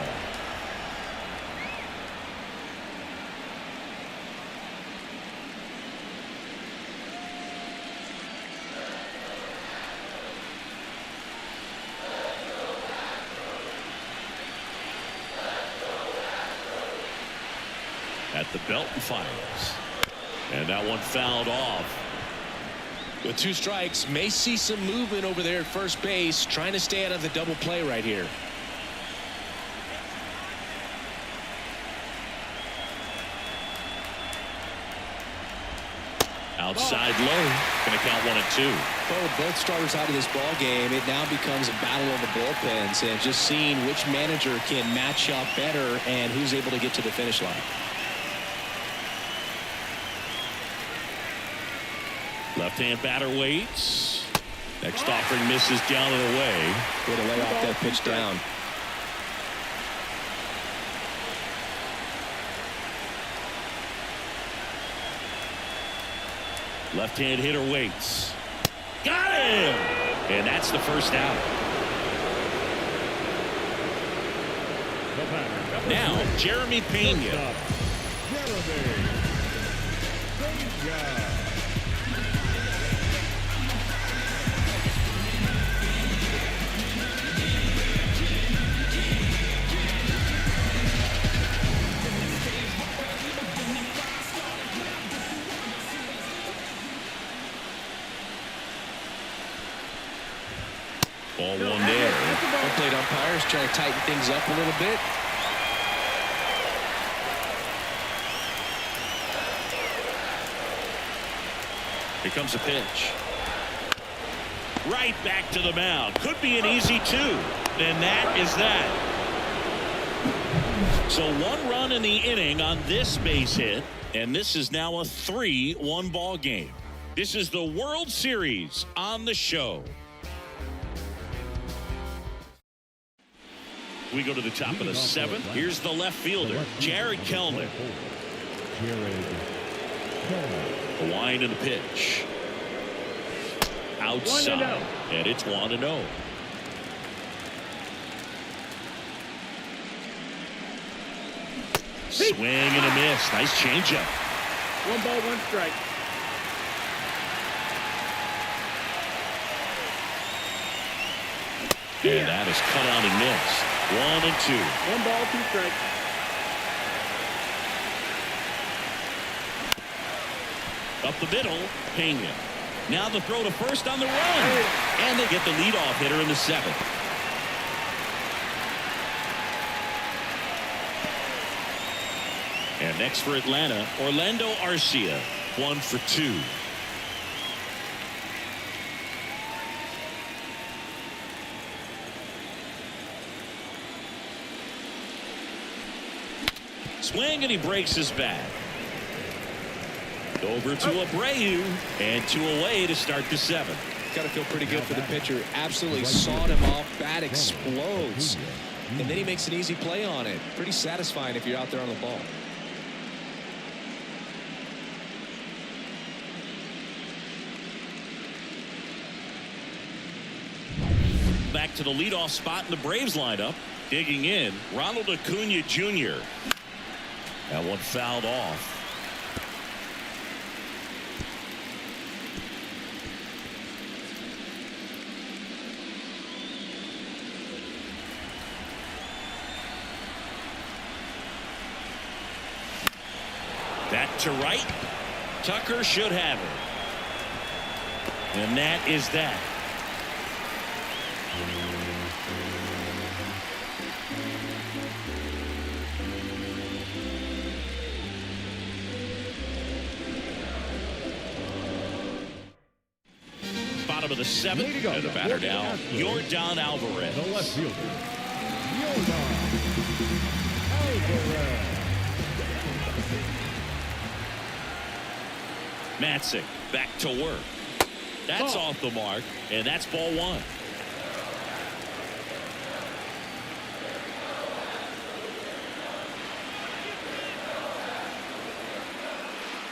At the belt and fires. And that one fouled off. With two strikes, may see some movement over there at first base, trying to stay out of the double play right here. Outside low. Going to count 1-2. Well, with both starters out of this ball game, it now becomes a battle of the bullpens and just seeing which manager can match up better and who's able to get to the finish line. Left-hand batter waits. Next offering misses down and away. Way to lay off that pitch down. Left-hand hitter waits. Got him! And that's the first out. Now, Jeremy Pena. Jeremy Pena. Ball one there. Well played umpires trying to tighten things up a little bit. Here comes a pitch. Right back to the mound. Could be an easy two. And that is that. So 1 run in the inning on this base hit. And this is now a 3-1 ball game. This is the World Series on the show. We go to the top of the 7th. Here's the left fielder, Jared Kellner. A wind and a pitch. Outside. And it's 1-0. Swing and a miss. Nice changeup. 1 ball, 1 strike. And that is cut out and missed. 1-2. 1 ball, 2 strikes. Up the middle, Pena. Now the throw to first on the run. And they get the leadoff hitter in the 7th. And next for Atlanta, Orlando Arcia, 1 for 2. Swing and he breaks his bat. Over to Abreu and 2 away to start the 7th. Got to feel pretty good for the pitcher. Absolutely sawed him off. Bat explodes. And then he makes an easy play on it. Pretty satisfying if you're out there on the ball. Back to the leadoff spot in the Braves lineup. Digging in, Ronald Acuna Jr. That one fouled off. Back to right. Tucker should have it. And that is that. Bottom of the 7th. And the batter now, Yordan Alvarez. The left fielder, Yordan Alvarez. Matzik back to work. That's off the mark, and that's ball 1.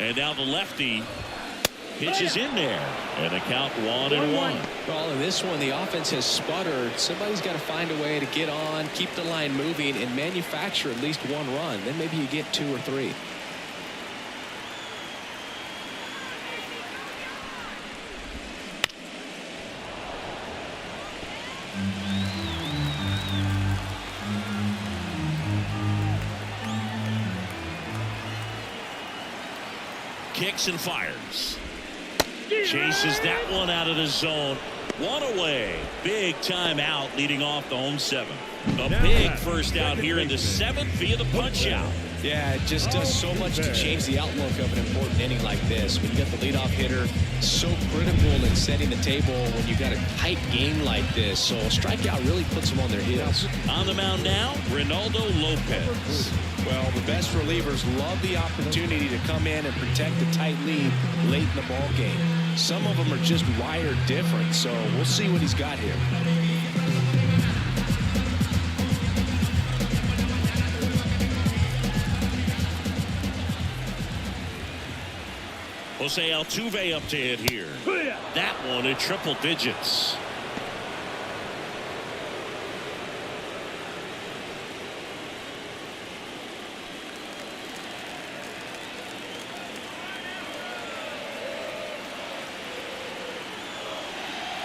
And now the lefty pitches in there, and the count 1-1. Well, in this one, the offense has sputtered. Somebody's got to find a way to get on, keep the line moving, and manufacture at least 1 run. Then maybe you get 2 or 3. Kicks and fires. Chases that one out of the zone. 1 away. Big time out leading off the home 7th. A big first out here in the 7th via the punch out. Yeah, it just does so much to change the outlook of an important inning like this. When you got the leadoff hitter, so critical in setting the table when you got a tight game like this. So a strikeout really puts them on their heels. On the mound now, Ronaldo Lopez. Well, the best relievers love the opportunity to come in and protect the tight lead late in the ball game. Some of them are just wired different, so we'll see what he's got here. Jose Altuve up to hit here. That one in triple digits.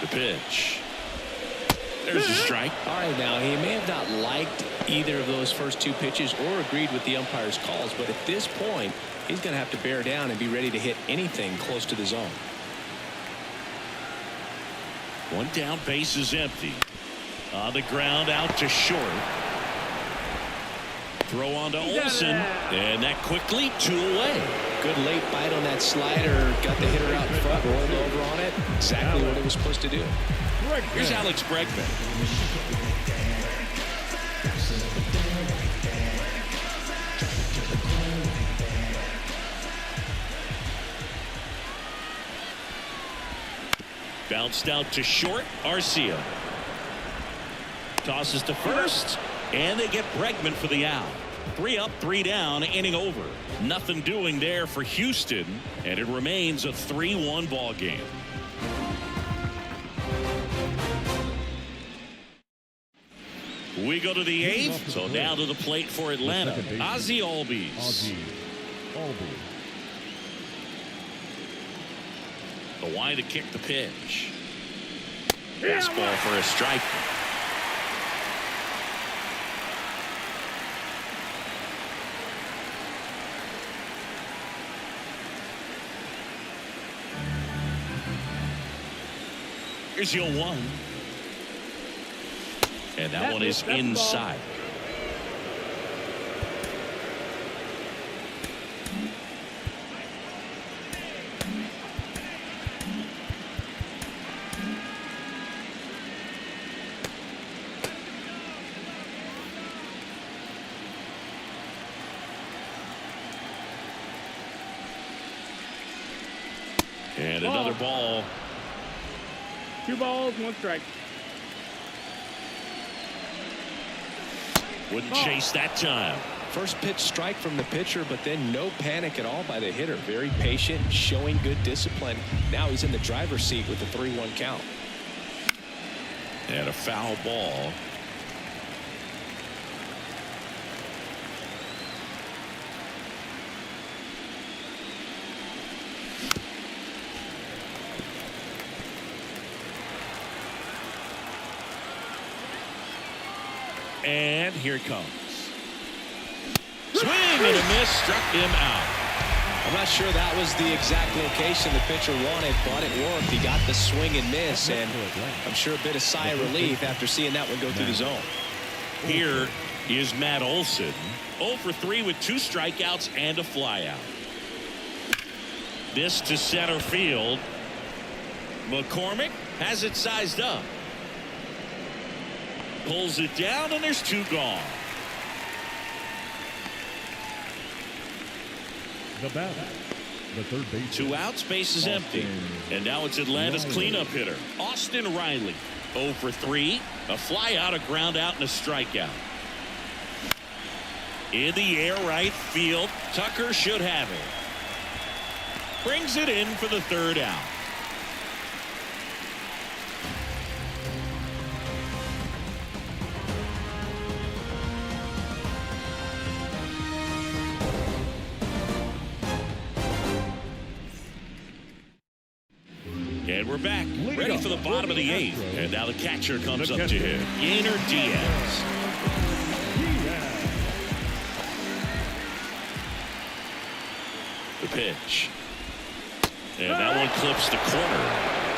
The pitch. There's a strike. All right, now he may have not liked either of those first two pitches or agreed with the umpire's calls, but at this point he's going to have to bear down and be ready to hit anything close to the zone. One down, base is empty. On the ground, out to short. Throw on to Olsen, and that quickly 2 away. Good late bite on that slider. Got the hitter out in front, rolled over on it. Exactly what it was supposed to do. Here's Alex Bregman. Bounced out to short. Arcia tosses to first, and they get Bregman for the out. 3 up, 3 down, inning over. Nothing doing there for Houston, and it remains a 3-1 ball game. We go to the 8th, so now to the plate for Atlanta. Ozzie Albies. The wide to kick the pitch. Fastball for a strike. Here's your 1. And that one is inside. And another ball. 2 balls, 1 strike. Wouldn't chase that time. First pitch strike from the pitcher, but then no panic at all by the hitter. Very patient, showing good discipline. Now he's in the driver's seat with the 3-1 count. And a foul ball. And here it comes. Swing and a miss, struck him out. I'm not sure that was the exact location the pitcher wanted, but it worked. He got the swing and miss, and I'm sure a bit of sigh of relief after seeing that one go through the zone. Here is Matt Olson. 0 for 3 with 2 strikeouts and a flyout. This to center field. McCormick has it sized up. Pulls it down, and there's 2 gone. The batter, the third base. 2 outs, base is empty. And now it's Atlanta's cleanup hitter, Austin Riley. 0 for 3, a fly out, a ground out, and a strikeout. In the air right field, Tucker should have it. Brings it in for the 3rd out. And we're back, ready for the bottom of the 8th. And now the catcher comes up to hit. Yainer Diaz. The pitch. And that one clips the corner.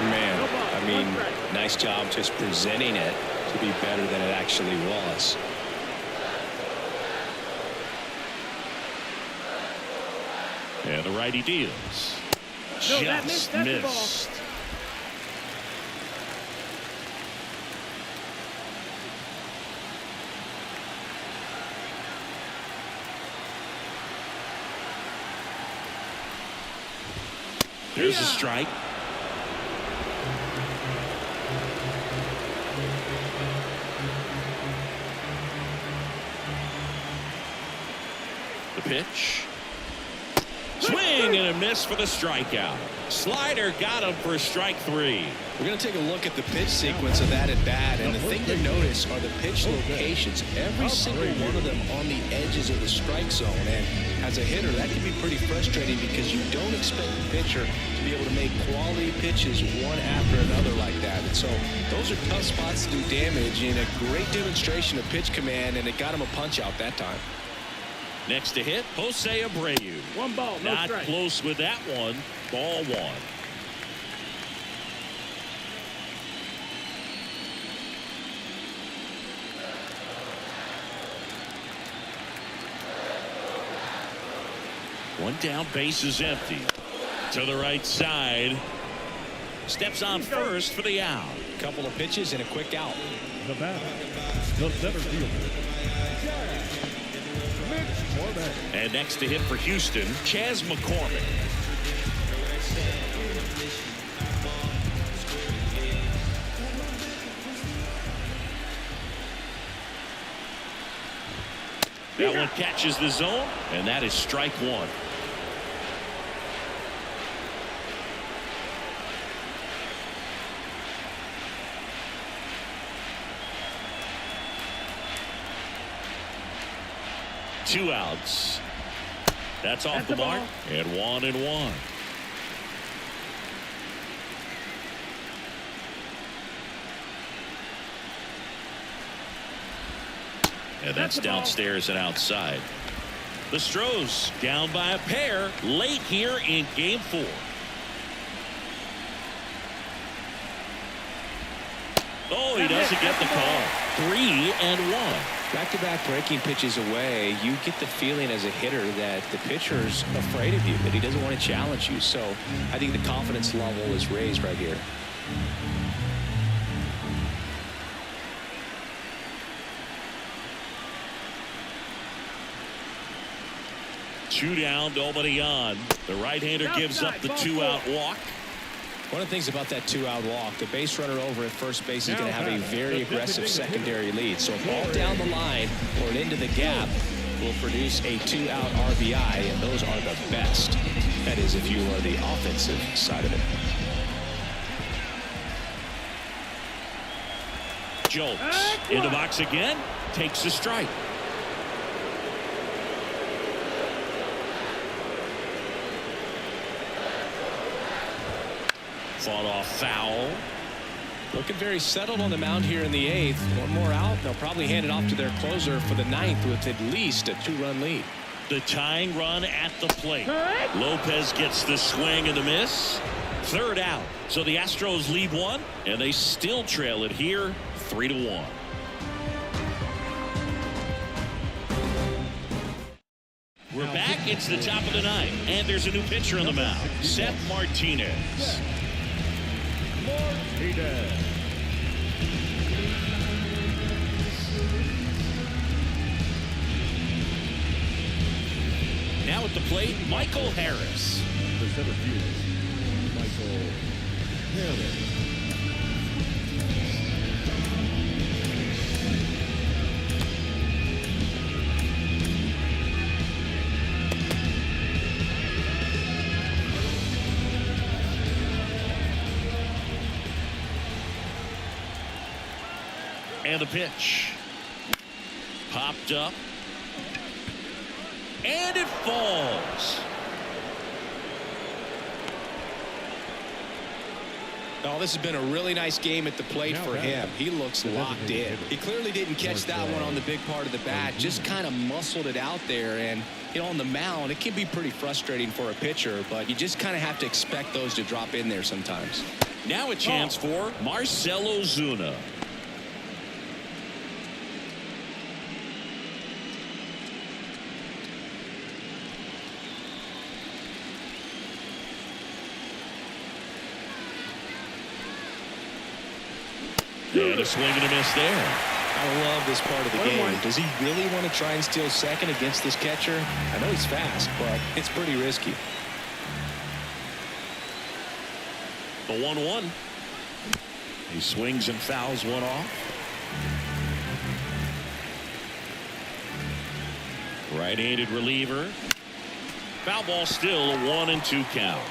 Man, I mean, nice job just presenting it to be better than it actually was. And the righty deals. Just missed. There's a strike. The pitch. Swing Swing and a miss for the strikeout. Slider got him for strike 3. We're going to take a look at the pitch sequence of that at bat, and the thing to notice are the pitch locations. Every single one of them on the edges of the strike zone, and as a hitter, that can be pretty frustrating because you don't expect the pitcher to be able to make quality pitches one after another like that. And so those are tough spots to do damage, and a great demonstration of pitch command, and it got him a punch out that time. Next to hit, Jose Abreu. 1 ball, no Not strike. close with that one. Ball 1. One down, base is empty. To the right side. Steps on first for the out. Couple of pitches and a quick out. The batter, the center fielder, Mitch Corbett. And next to hit for Houston, Chas McCormick. That one catches the zone, and that is strike 1. Two outs. That's off the mark. And 1-1. And that's downstairs and outside. The Astros down by a pair late here in game 4. Oh, he doesn't get the call. 3-1. Back-to-back breaking pitches away, you get the feeling as a hitter that the pitcher's afraid of you, that he doesn't want to challenge you. So I think the confidence level is raised right here. Two down, nobody on. The right-hander gives up the 2-out walk. One of the things about that 2-out walk, the base runner over at first base is going to have a very aggressive secondary lead. So a ball down the line or into the gap will produce a 2-out RBI, and those are the best. That is, if you are the offensive side of it. Jolts in the box again, takes a strike. Fought off foul. Looking very settled on the mound here in the 8th. One more out. They'll probably hand it off to their closer for the 9th with at least a 2-run lead. The tying run at the plate. Lopez gets the swing and the miss. 3rd out. So the Astros lead 1, and they still trail it here 3-1. We're back. It's the top of the 9th, and there's a new pitcher on the mound. Seth Martinez. Now at the plate, Michael Harris. The center fielder, Michael Harris. And the pitch. Popped up. And it falls. Oh, this has been a really nice game at the plate for him. He looks locked in. He clearly didn't catch that one on the big part of the bat. Just kind of muscled it out there. And, you know, on the mound, it can be pretty frustrating for a pitcher, but you just kind of have to expect those to drop in there sometimes. Now a chance for Marcell Ozuna. And a swing and a miss there. I love this part of the game. Does he really want to try and steal second against this catcher? I know he's fast, but it's pretty risky. The 1-1. He swings and fouls one off. Right-handed reliever. Foul ball, still a 1-2 count.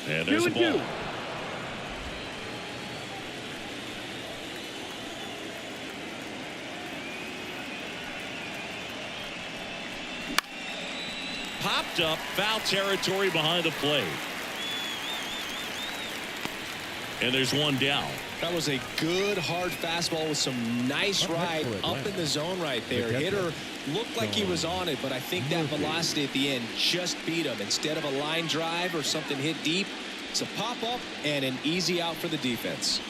And there's a ball. Popped up, foul territory behind the plate. And there's one down. That was a good hard fastball with some nice ride up in the zone right there. Hitter looked like he was on it, but I think that velocity at the end just beat him. Instead of a line drive or something hit deep, it's a pop up and an easy out for the defense.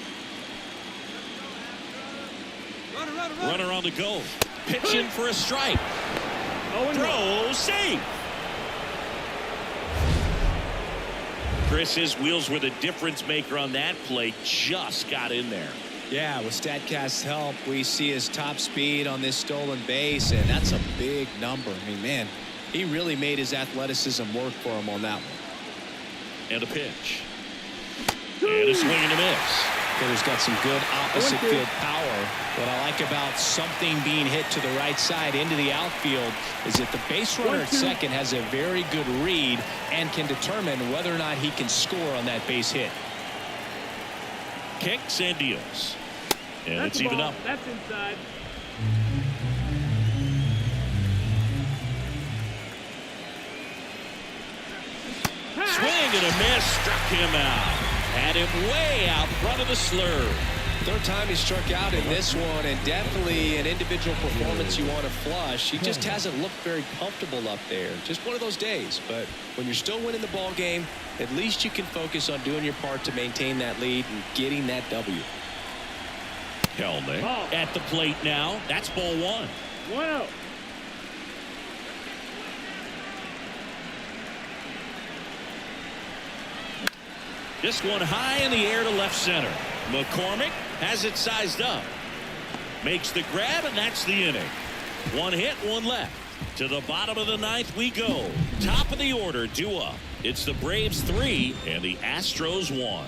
Runner on the go. Pitching for a strike. Throw, save. Chris's wheels were the difference maker on that play. Just got in there. Yeah, with StatCast's help, we see his top speed on this stolen base, and that's a big number. I mean, man, he really made his athleticism work for him on that one. And a pitch. And a swing and a miss. Hitter's got some good opposite field power. What I like about something being hit to the right side into the outfield is that the base runner at second has a very good read and can determine whether or not he can score on that base hit. Kicks and deals. And it's even up. That's inside. Swing and a miss. Struck him out. Had him way out front of the slurve. Third time he struck out in this one, and definitely an individual performance you want to flush. He just hasn't looked very comfortable up there. Just one of those days. But when you're still winning the ball game, at least you can focus on doing your part to maintain that lead and getting that W. Helmet at the plate now. That's ball one. 1-0. This one high in the air to left center. McCormick has it sized up. Makes the grab, and that's the inning. One hit, one left. To the bottom of the ninth we go. Top of the order, due up. It's the Braves 3 and the Astros 1.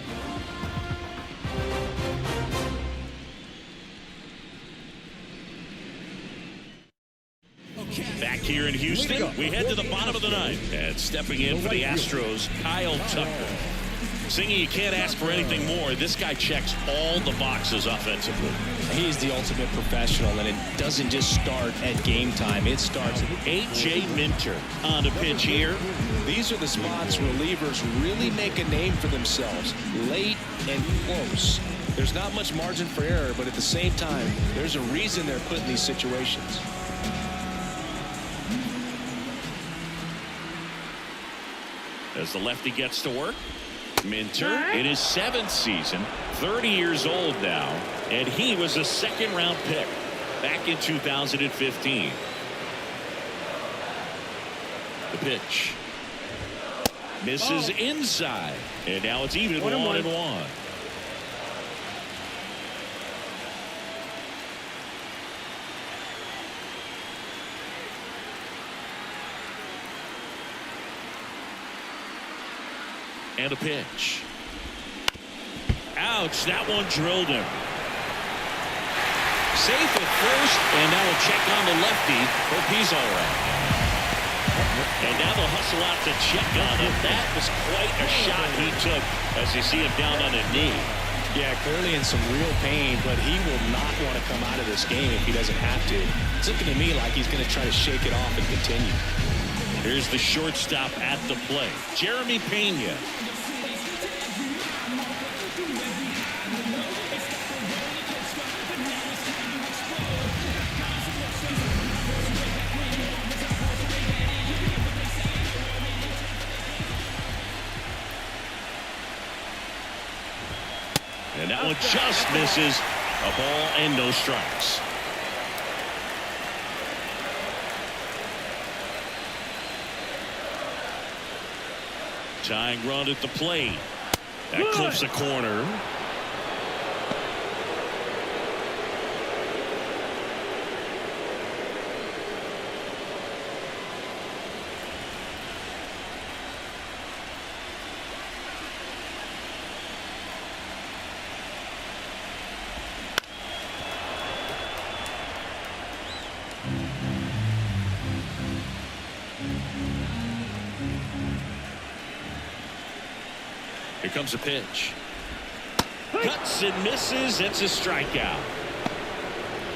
Back here in Houston, we head to the bottom of the ninth. And stepping in for the Astros, Kyle Tucker. Singy, you can't ask for anything more. This guy checks all the boxes offensively. He's the ultimate professional, and it doesn't just start at game time. It starts at A.J. Minter on the pitch here. These are the spots relievers really make a name for themselves. Late and close. There's not much margin for error, but at the same time, there's a reason they're put in these situations. As the lefty gets to work, Minter in his 7th season, 30 years old now, and he was a second-round pick back in 2015. The pitch misses inside, and now it's even 1-1. And a pitch. Ouch, that one drilled him. Safe at first, and now a check on the lefty. Hope he's all right. And now they'll hustle out to check on him. That was quite a shot he took as you see him down on a knee. Yeah, clearly in some real pain, but he will not want to come out of this game if he doesn't have to. It's looking to me like he's going to try to shake it off and continue. Here's the shortstop at the plate, Jeremy Pena. And that one just misses. A ball and no strikes. Tying run at the plate. That clips a corner. Here comes a pitch. Cuts and misses. It's a strikeout.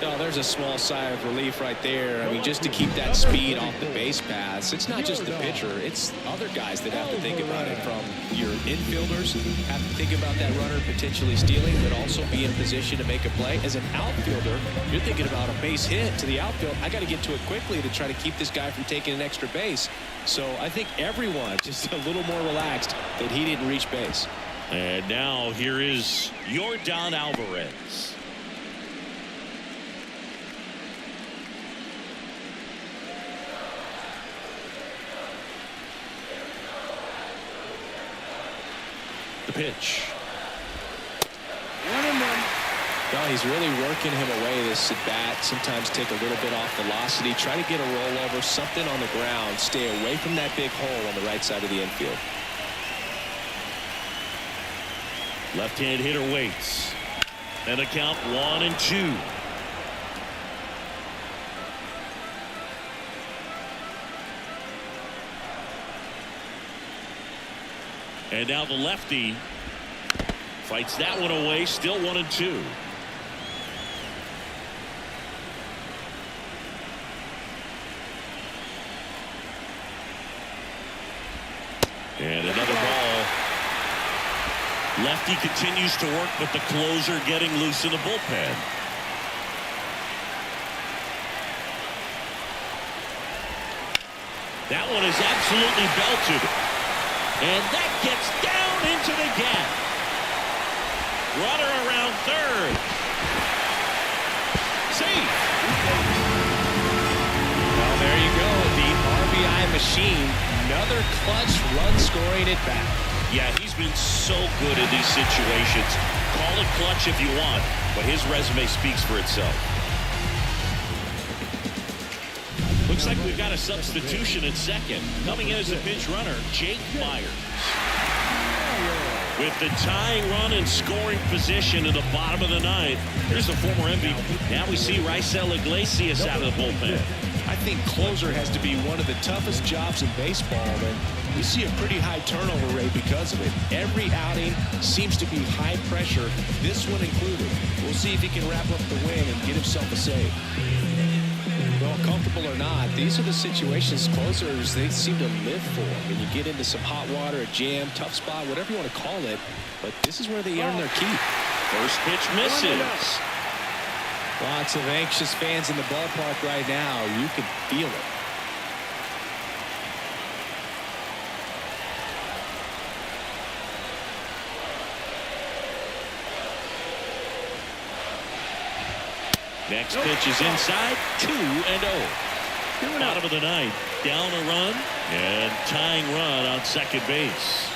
Oh, there's a small sigh of relief right there. I mean, just to keep that speed off the base paths. It's not just the pitcher. It's other guys that have to think about it. From your infielders, have to think about that runner potentially stealing, but also be in position to make a play. As an outfielder, you're thinking about a base hit to the outfield. I got to get to it quickly to try to keep this guy from taking an extra base. So I think everyone just a little more relaxed that he didn't reach base. And now here is Yordan Alvarez. The pitch. 1-1. No, he's really working him away this at bat. Sometimes take a little bit off velocity. Try to get a rollover, something on the ground. Stay away from that big hole on the right side of the infield. Left-hand hitter waits. And a count 1-2. And now the lefty fights that one away. Still 1-2. And another ball. Lefty continues to work, but the closer getting loose in the bullpen. That one is absolutely belted. And that gets down into the gap. Runner around third. Safe. Well, there you go. The RBI machine. Another clutch run scoring at bat. Yeah, he's been so good in these situations. Call it clutch if you want, but his resume speaks for itself. Looks like we've got a substitution at second. Coming in as a pinch runner, Jake Myers. With the tying run and scoring position in the bottom of the ninth, here's the former MVP. Now we see Raisel Iglesias out of the bullpen. I think closer has to be one of the toughest jobs in baseball, and we see a pretty high turnover rate because of it. Every outing seems to be high pressure, this one included. We'll see if he can wrap up the win and get himself a save. Well, comfortable or not, these are the situations closers they seem to live for. When you get into some hot water, a jam, tough spot, whatever you want to call it, but this is where they earn their keep. First pitch misses. Lots of anxious fans in the ballpark right now. You can feel it. Next pitch is inside, 2-0. Bottom of the ninth, down a run and tying run on second base.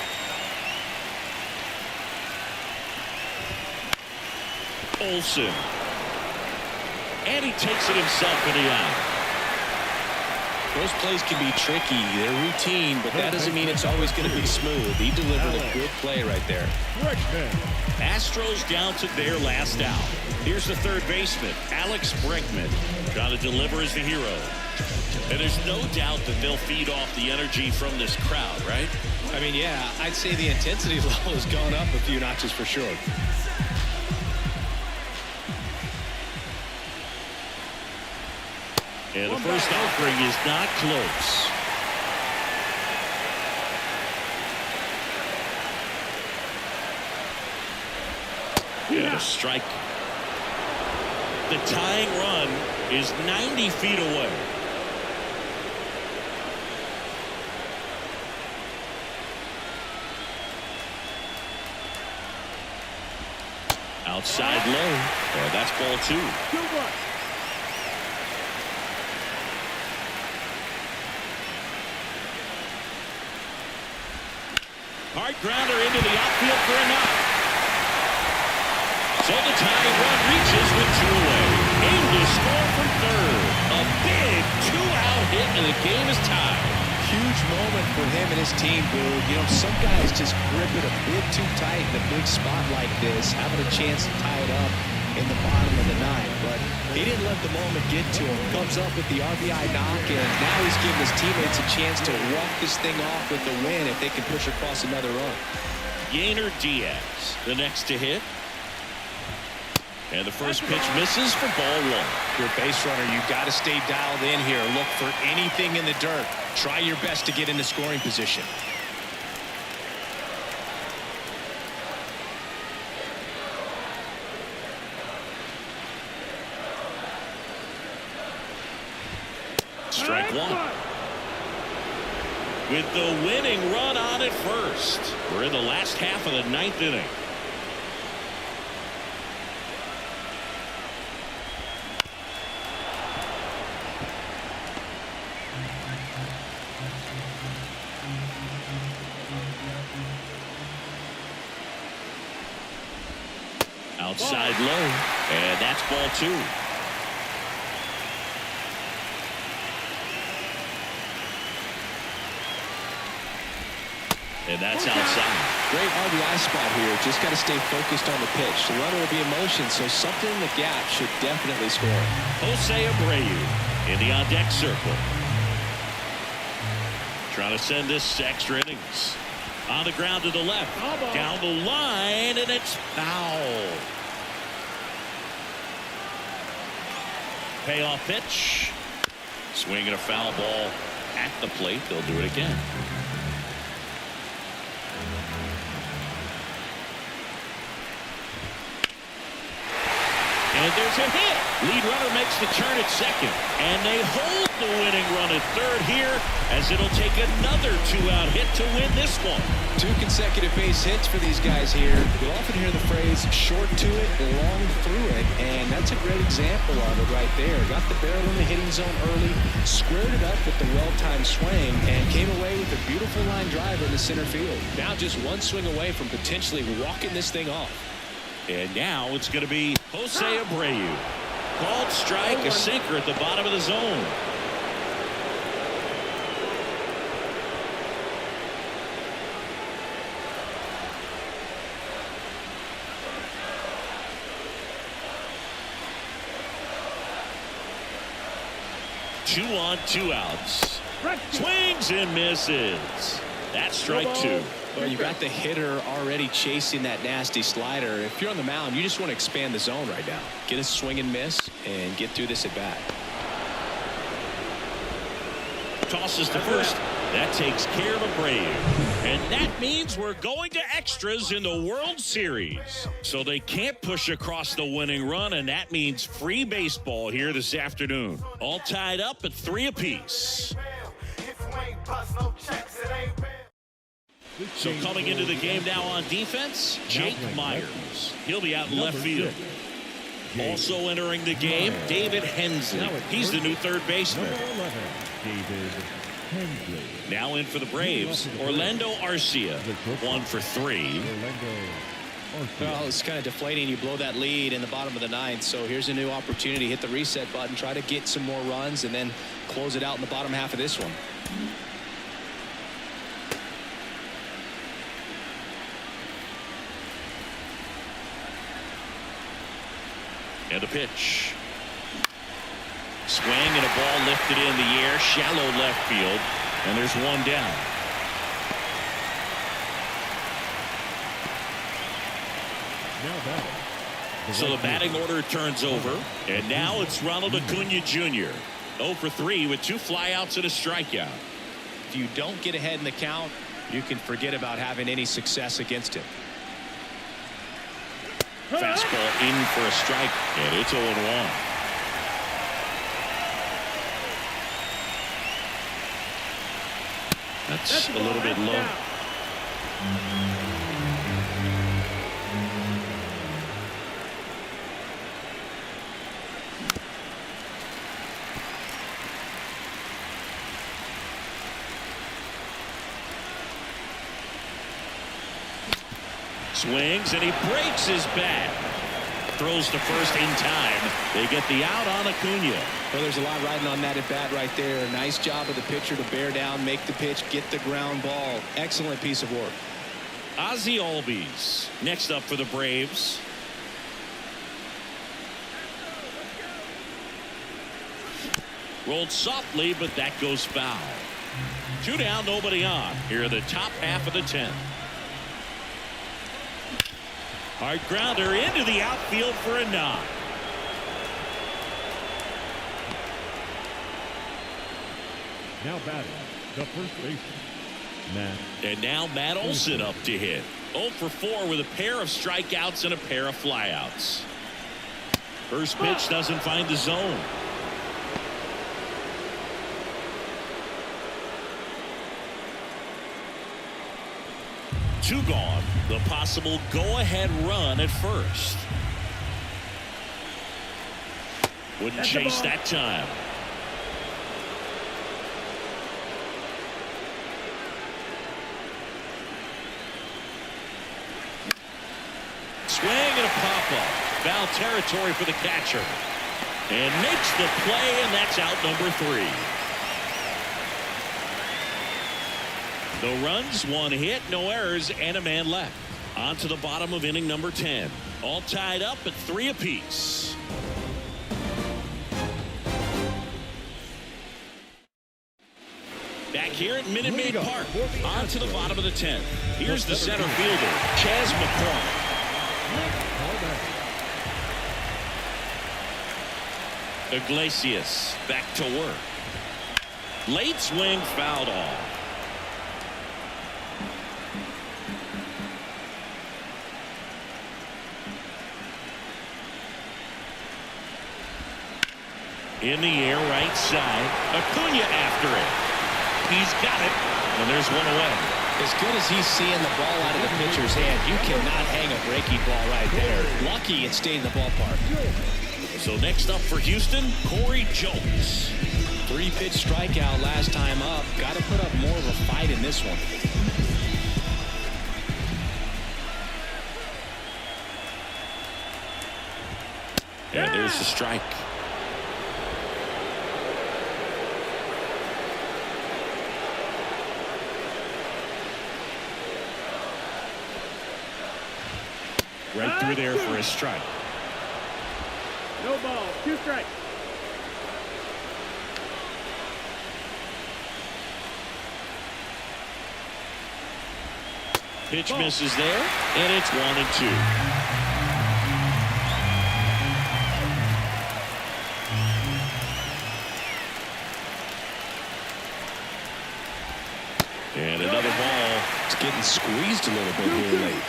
Olsen. And he takes it himself in the out. Those plays can be tricky. They're routine, but that doesn't mean it's always going to be smooth. He delivered a good play right there. Astros down to their last out. Here's the third baseman, Alex Bregman, trying to deliver as the hero. And there's no doubt that they'll feed off the energy from this crowd, right? I mean, yeah, I'd say the intensity level has gone up a few notches for sure. And the first offering is not close. And a strike. The tying run is 90 feet away. Outside low. And that's ball 2. Hard grounder into the outfield for a knock. So the tying run reaches with 2 away. Aimed to score from third. A big 2-out hit and the game is tied. Huge moment for him and his team, Boog. You know, some guys just grip it a bit too tight in a big spot like this, having a chance to tie it up in the bottom of the ninth. But he didn't let the moment get to him. Comes up with the RBI knock, and now he's giving his teammates a chance to walk this thing off with the win if they can push across another run. Yainer Diaz, the next to hit. And the first pitch misses for ball one. If you're a base runner, you've got to stay dialed in here. Look for anything in the dirt. Try your best to get into scoring position. Strike one. With the winning run on at first. We're in the last half of the ninth inning. Outside low, and that's ball two. And that's outside. Great RBI spot here. Just got to stay focused on the pitch. The runner will be in motion, so something in the gap should definitely score. Jose Abreu in the on-deck circle. Trying to send this to extra innings. On the ground to the left. Down the line, and it's foul. Payoff pitch. Swinging a foul ball at the plate. They'll do it again. And there's a hit. Lead runner makes the turn at second. And they hold the winning run at third here as it'll take another two-out hit to win this one. 2 consecutive base hits for these guys here. You'll often hear the phrase short to it, long through it, and that's a great example of it right there. Got the barrel in the hitting zone early, squared it up with the well-timed swing, and came away with a beautiful line drive into center field. Now just one swing away from potentially walking this thing off. And now it's going to be Jose Abreu. Called strike, a sinker at the bottom of the zone. Two on, 2 outs. Swings and misses. That's strike two. Well, you got the hitter already chasing that nasty slider. If you're on the mound, you just want to expand the zone right now. Get a swing and miss and get through this at bat. Tosses to first. That takes care of Abreu. And that means we're going to extras in the World Series. So they can't push across the winning run, and that means free baseball here this afternoon. All tied up at 3 apiece. So coming into the game now on defense, Jake Myers. He'll be out in left field. Also entering the game, David Hensley. He's the new third baseman. Now in for the Braves, Orlando Arcia, 1 for 3. Well, it's kind of deflating. You blow that lead in the bottom of the ninth. So here's a new opportunity. Hit the reset button, try to get some more runs, and then close it out in the bottom half of this one. And a pitch. Swing and a ball lifted in the air, shallow left field, and there's one down. So the batting order turns over, and now it's Ronald Acuna Jr. 0 for 3 with 2 flyouts and a strikeout. If you don't get ahead in the count, you can forget about having any success against him. Fastball in for a strike, and it's 0-1. That's a little bit low. Swings and he breaks his bat. Throws to first in time. They get the out on Acuna. Well, there's a lot riding on that at bat right there. Nice job of the pitcher to bear down, make the pitch, get the ground ball. Excellent piece of work. Ozzie Albies next up for the Braves. Rolled softly, but that goes foul. 2 down, nobody on. Here in the top half of the 10th. Hard grounder into the outfield for a knock. Now batting, the first baseman, Matt. And now Matt Olson up to hit. 0 for 4 with a pair of strikeouts and a pair of flyouts. First pitch doesn't find the zone. Two gone. The possible go-ahead run at first. Wouldn't chase that time. Swing and a pop-up. Foul territory for the catcher. And makes the play, and that's out number 3. No runs, 1 hit, no errors, and a man left. On to the bottom of inning number 10. All tied up at 3 apiece. Back here at Minute Maid Park. On to the bottom of the 10th. Here's the center fielder, Chas McCormick. Iglesias back to work. Late swing fouled off. In the air, right side. Acuna after it. He's got it, and there's one away. As good as he's seeing the ball out of the pitcher's hand, you cannot hang a breaking ball right there. Lucky it stayed in the ballpark. So next up for Houston, Corey Jones. 3-pitch strikeout last time up. Got to put up more of a fight in this one. And there's the strike. Right through there for a strike. No ball. 2 strikes. Pitch misses there, and it's 1-2. And another ball. It's getting squeezed a little bit here late.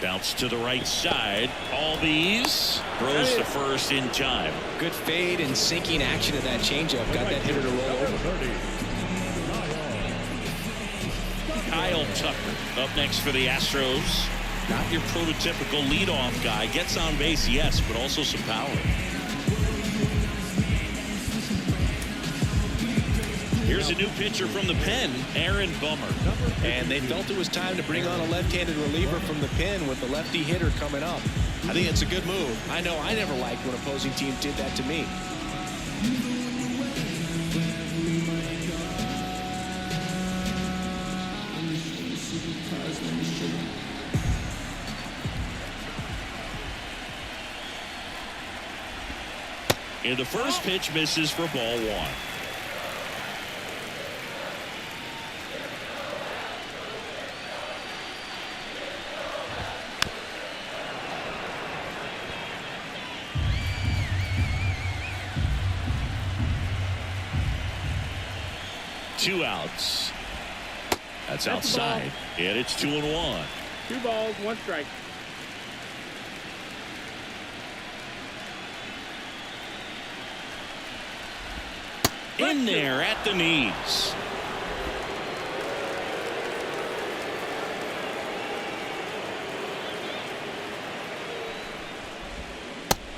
Bounce to the right side. Albies throws to first in time. Good fade and sinking action of that changeup. Got that hitter to roll over. Kyle Tucker up next for the Astros. Not your prototypical leadoff guy. Gets on base, yes, but also some power. Here's a new pitcher from the pen, Aaron Bummer. And they felt it was time to bring on a left-handed reliever from the pen with the lefty hitter coming up. I think it's a good move. I know I never liked when opposing teams did that to me. And the first pitch misses for ball 1. Two outs. That's outside, and it's 2-1. 2 balls, 1 strike. In there at the knees.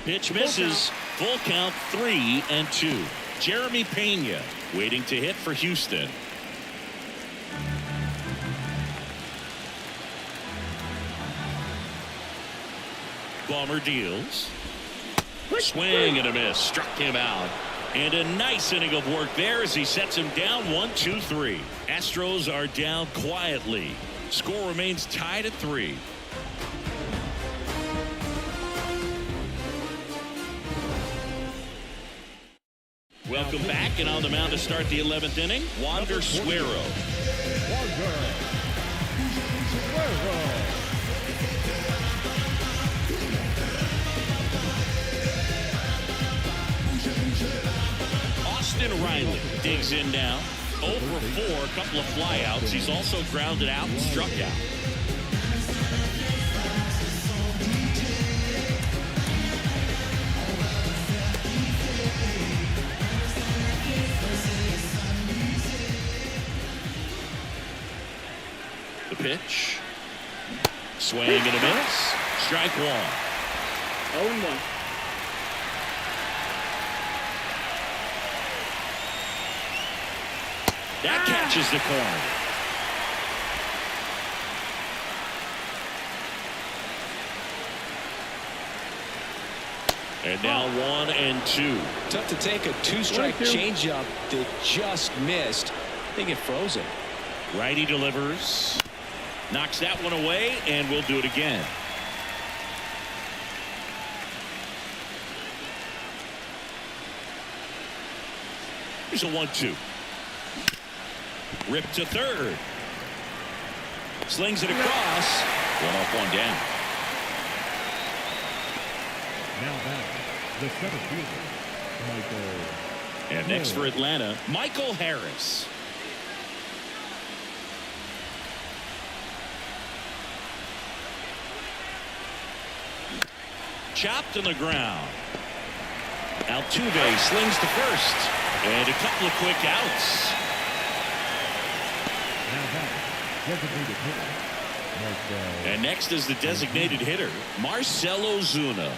Pitch misses. Full count, 3-2. Jeremy Pena waiting to hit for Houston. Bummer deals. Swing and a miss. Struck him out. And a nice inning of work there as he sets him down 1-2-3. Astros are down quietly. Score remains tied at 3. second on the mound to start the 11th inning, Wander Suero. Wander Suero. Austin Riley digs in now. 0 for 4, a couple of flyouts. He's also grounded out and struck out. The pitch. Swing and a miss. Strike one. 0-1. That catches the corner. And now 1-2. Tough to take a two-strike changeup that just missed. I think it froze it. Righty delivers. Knocks that one away, and we'll do it again. Here's a 1-2. Ripped to third. Slings it across. One up, one down. Now back, the center fielder, Michael. And next for Atlanta, Michael Harris. Chopped on the ground. Altuve slings to first. And a couple of quick outs. Now back, designated hitter, Marcell. And next is the designated hitter, Marcell Ozuna.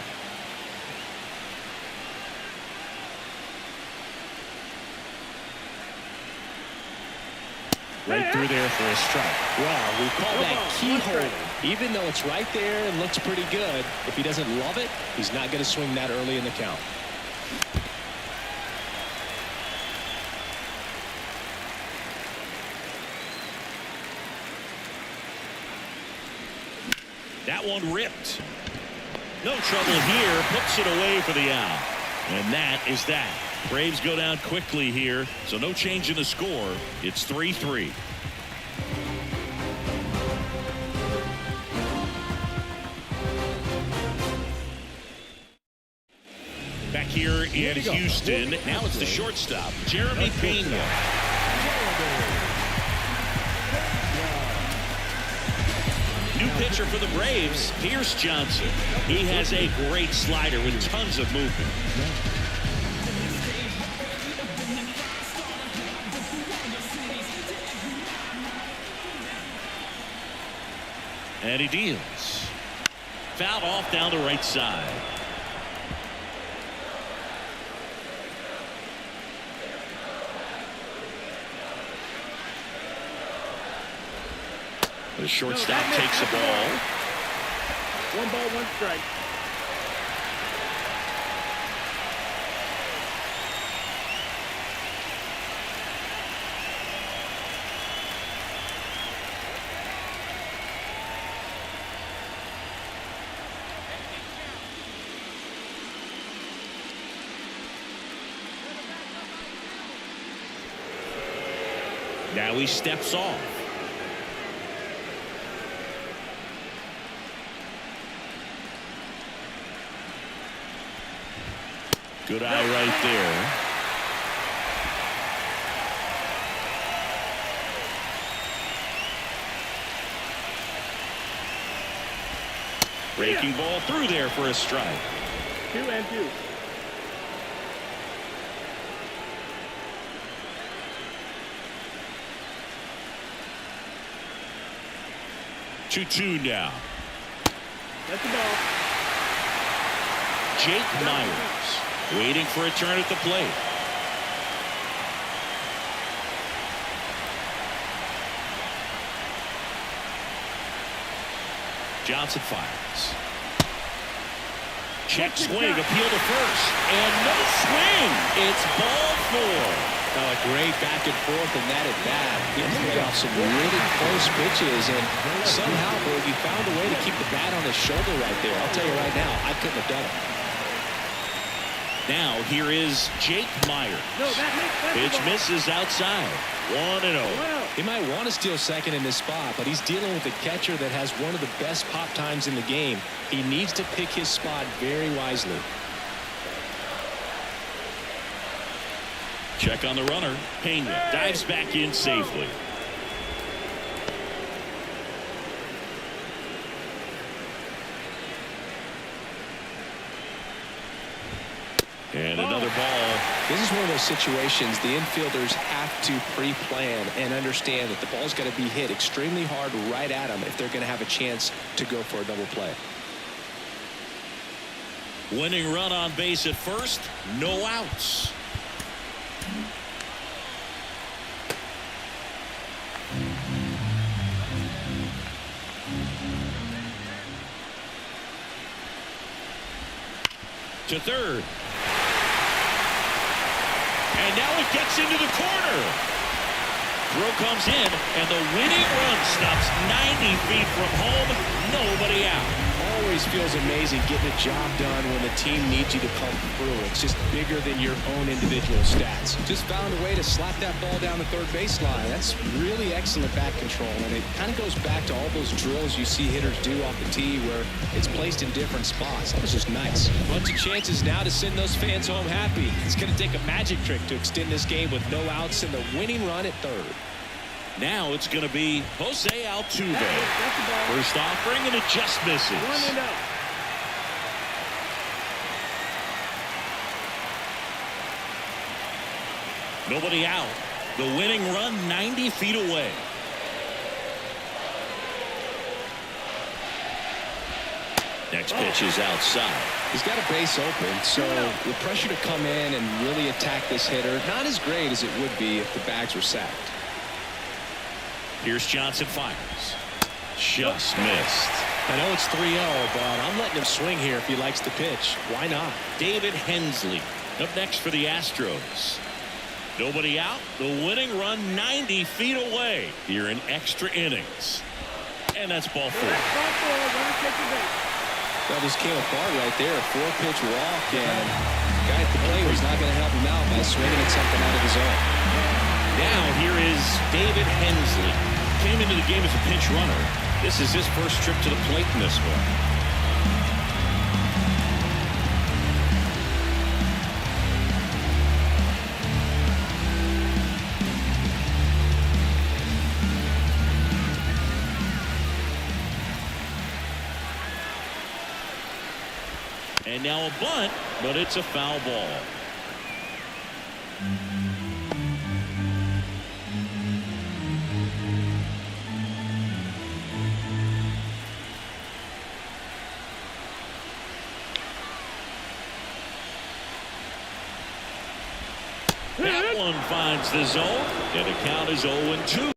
Right through there for a strike. Well, we call that keyhole. Even though it's right there and looks pretty good, if he doesn't love it, he's not going to swing that early in the count. That one ripped. No trouble here. Puts it away for the out. And that is that. Braves go down quickly here, so no change in the score. It's 3-3. Back here in Houston, now it's the shortstop, Jeremy Pena. New pitcher for the Braves, Pierce Johnson. He has a great slider with tons of movement. And he deals. Fouled off down the right side. The shortstop takes the ball. 1 ball, 1 strike. Now he steps off. Good eye right there. Breaking ball through there for a strike. 2-2. Two now. That's the ball. Jake Myers waiting for a turn at the plate. Johnson fires. Check swing, appeal to first, and no swing. It's ball 4. Oh, a great back and forth in that at bat. He played off some really close pitches, and somehow, Boogie found a way to keep the bat on his shoulder right there. I'll tell you right now, I couldn't have done it. Now here is Jake Meyer. No, that's Pitch the ball. misses outside. 1-0. One out. He might want to steal second in this spot, but he's dealing with a catcher that has one of the best pop times in the game. He needs to pick his spot very wisely. Check on the runner. Pena dives back in safely. And another ball. This is one of those situations the infielders have to pre-plan and understand that the ball's got to be hit extremely hard right at them if they're going to have a chance to go for a double play. Winning run on base at first. No outs. To third. And now it gets into the corner. Throw comes in, and the winning run stops 90 feet from home. Nobody out. Always feels amazing getting a job done when the team needs you to come through. It's just bigger than your own individual stats. Just found a way to slap that ball down the third baseline. That's really excellent bat control, and it kind of goes back to all those drills you see hitters do off the tee where it's placed in different spots. That was just nice. Bunch of chances now to send those fans home happy. It's going to take a magic trick to extend this game with no outs and the winning run at third. Now it's going to be Jose Altuve. That's the ball. First offering, and it just misses. 1 and out. Nobody out. The winning run 90 feet away. Next pitch is outside. He's got a base open, so the pressure to come in and really attack this hitter, not as great as it would be if the bags were sacked. Here's Johnson fires. Just missed. I know it's 3-0, but I'm letting him swing here if he likes the pitch. Why not? David Hensley up next for the Astros. Nobody out. The winning run 90 feet away here in extra innings. And that's ball 4. That's ball 4. Runner takes the base. That just came apart right there. 4-pitch walk, and the guy at the plate was not going to help him out by swinging at something out of his own. Now here is David Hensley. Came into the game as a pinch runner. This is his first trip to the plate in this one. And now a bunt, but it's a foul ball. That one finds the zone, and the count is 0-2.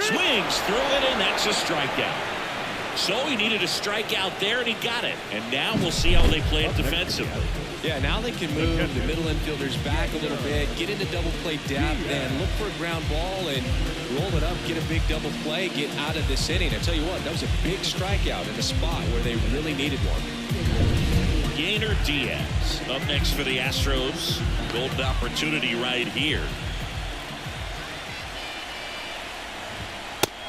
Swings through it, and that's a strikeout. So he needed a strikeout there, and he got it. And now we'll see how they play it defensively. Yeah, now they can move the middle infielders back a little bit, get into double play depth, and look for a ground ball and roll it up, get a big double play, get out of this inning. I tell you what, that was a big strikeout in a spot where they really needed one. Gainer Diaz up next for the Astros. Golden opportunity right here.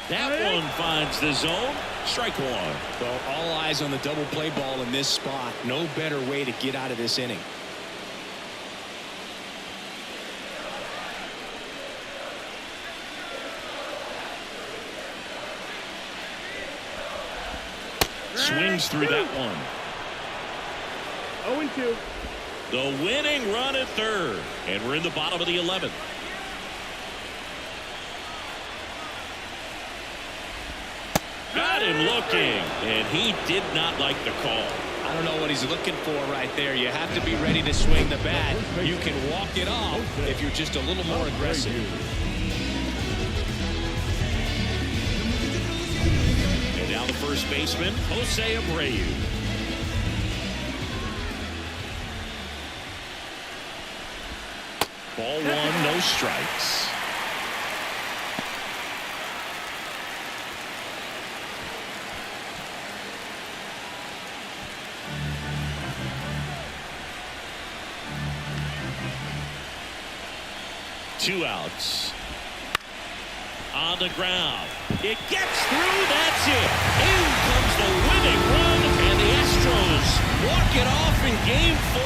That one finds the zone. Strike 1. Well, all eyes on the double play ball in this spot. No better way to get out of this inning. Swings through that one. 0-2. The winning run at third. And we're in the bottom of the 11th. Got him looking, and he did not like the call. I don't know what he's looking for right there. You have to be ready to swing the bat. You can walk it off if you're just a little more aggressive. And now the first baseman, Jose Abreu. Ball 1, no strikes. 2 outs. On the ground. It gets through. That's it. In comes the winning run, and the Astros walk it off in Game 4.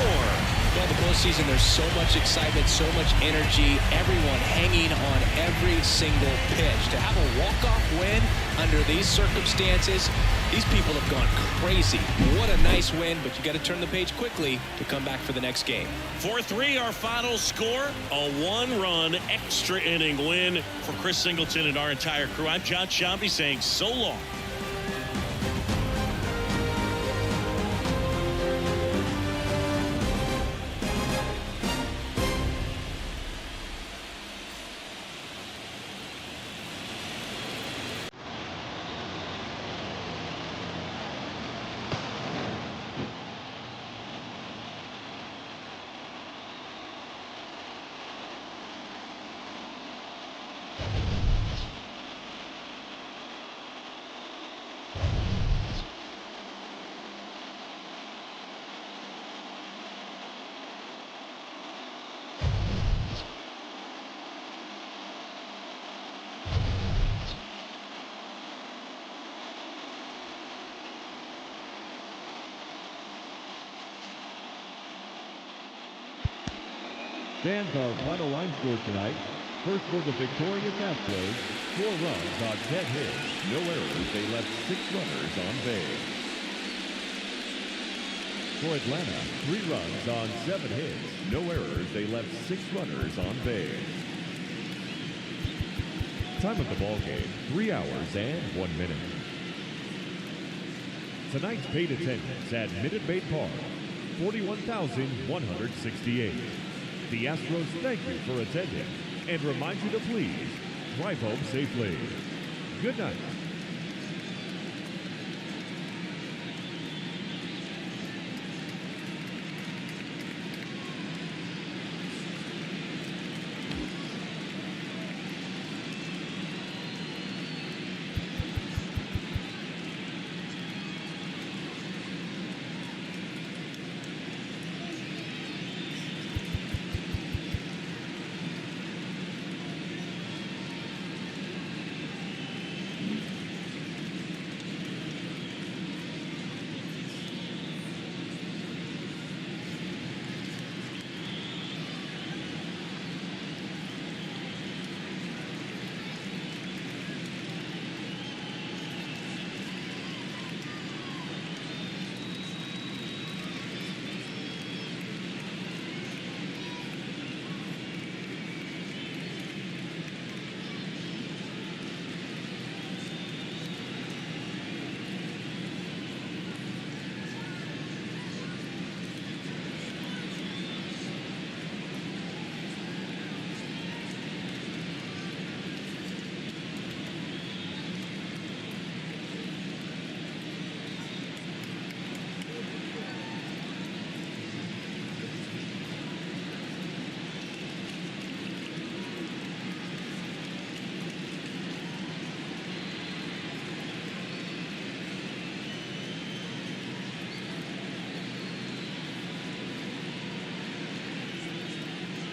Well, the postseason, there's so much excitement, so much energy, everyone hanging on every single pitch. To have a walk-off win under these circumstances, these people have gone crazy. What a nice win, but you got to turn the page quickly to come back for the next game. 4-3, our final score. A 1-run extra inning win for Chris Singleton and our entire crew. I'm John Shambi saying so long. Fans, our final line score tonight. First for the victorious Astros, 4 runs on 10 hits, no errors. They left 6 runners on base. For Atlanta, 3 runs on 7 hits, no errors. They left 6 runners on base. Time of the ball game, 3 hours and 1 minute. Tonight's paid attendance at Minute Maid Park, 41,168. The Astros thank you for attending and remind you to please drive home safely. Good night.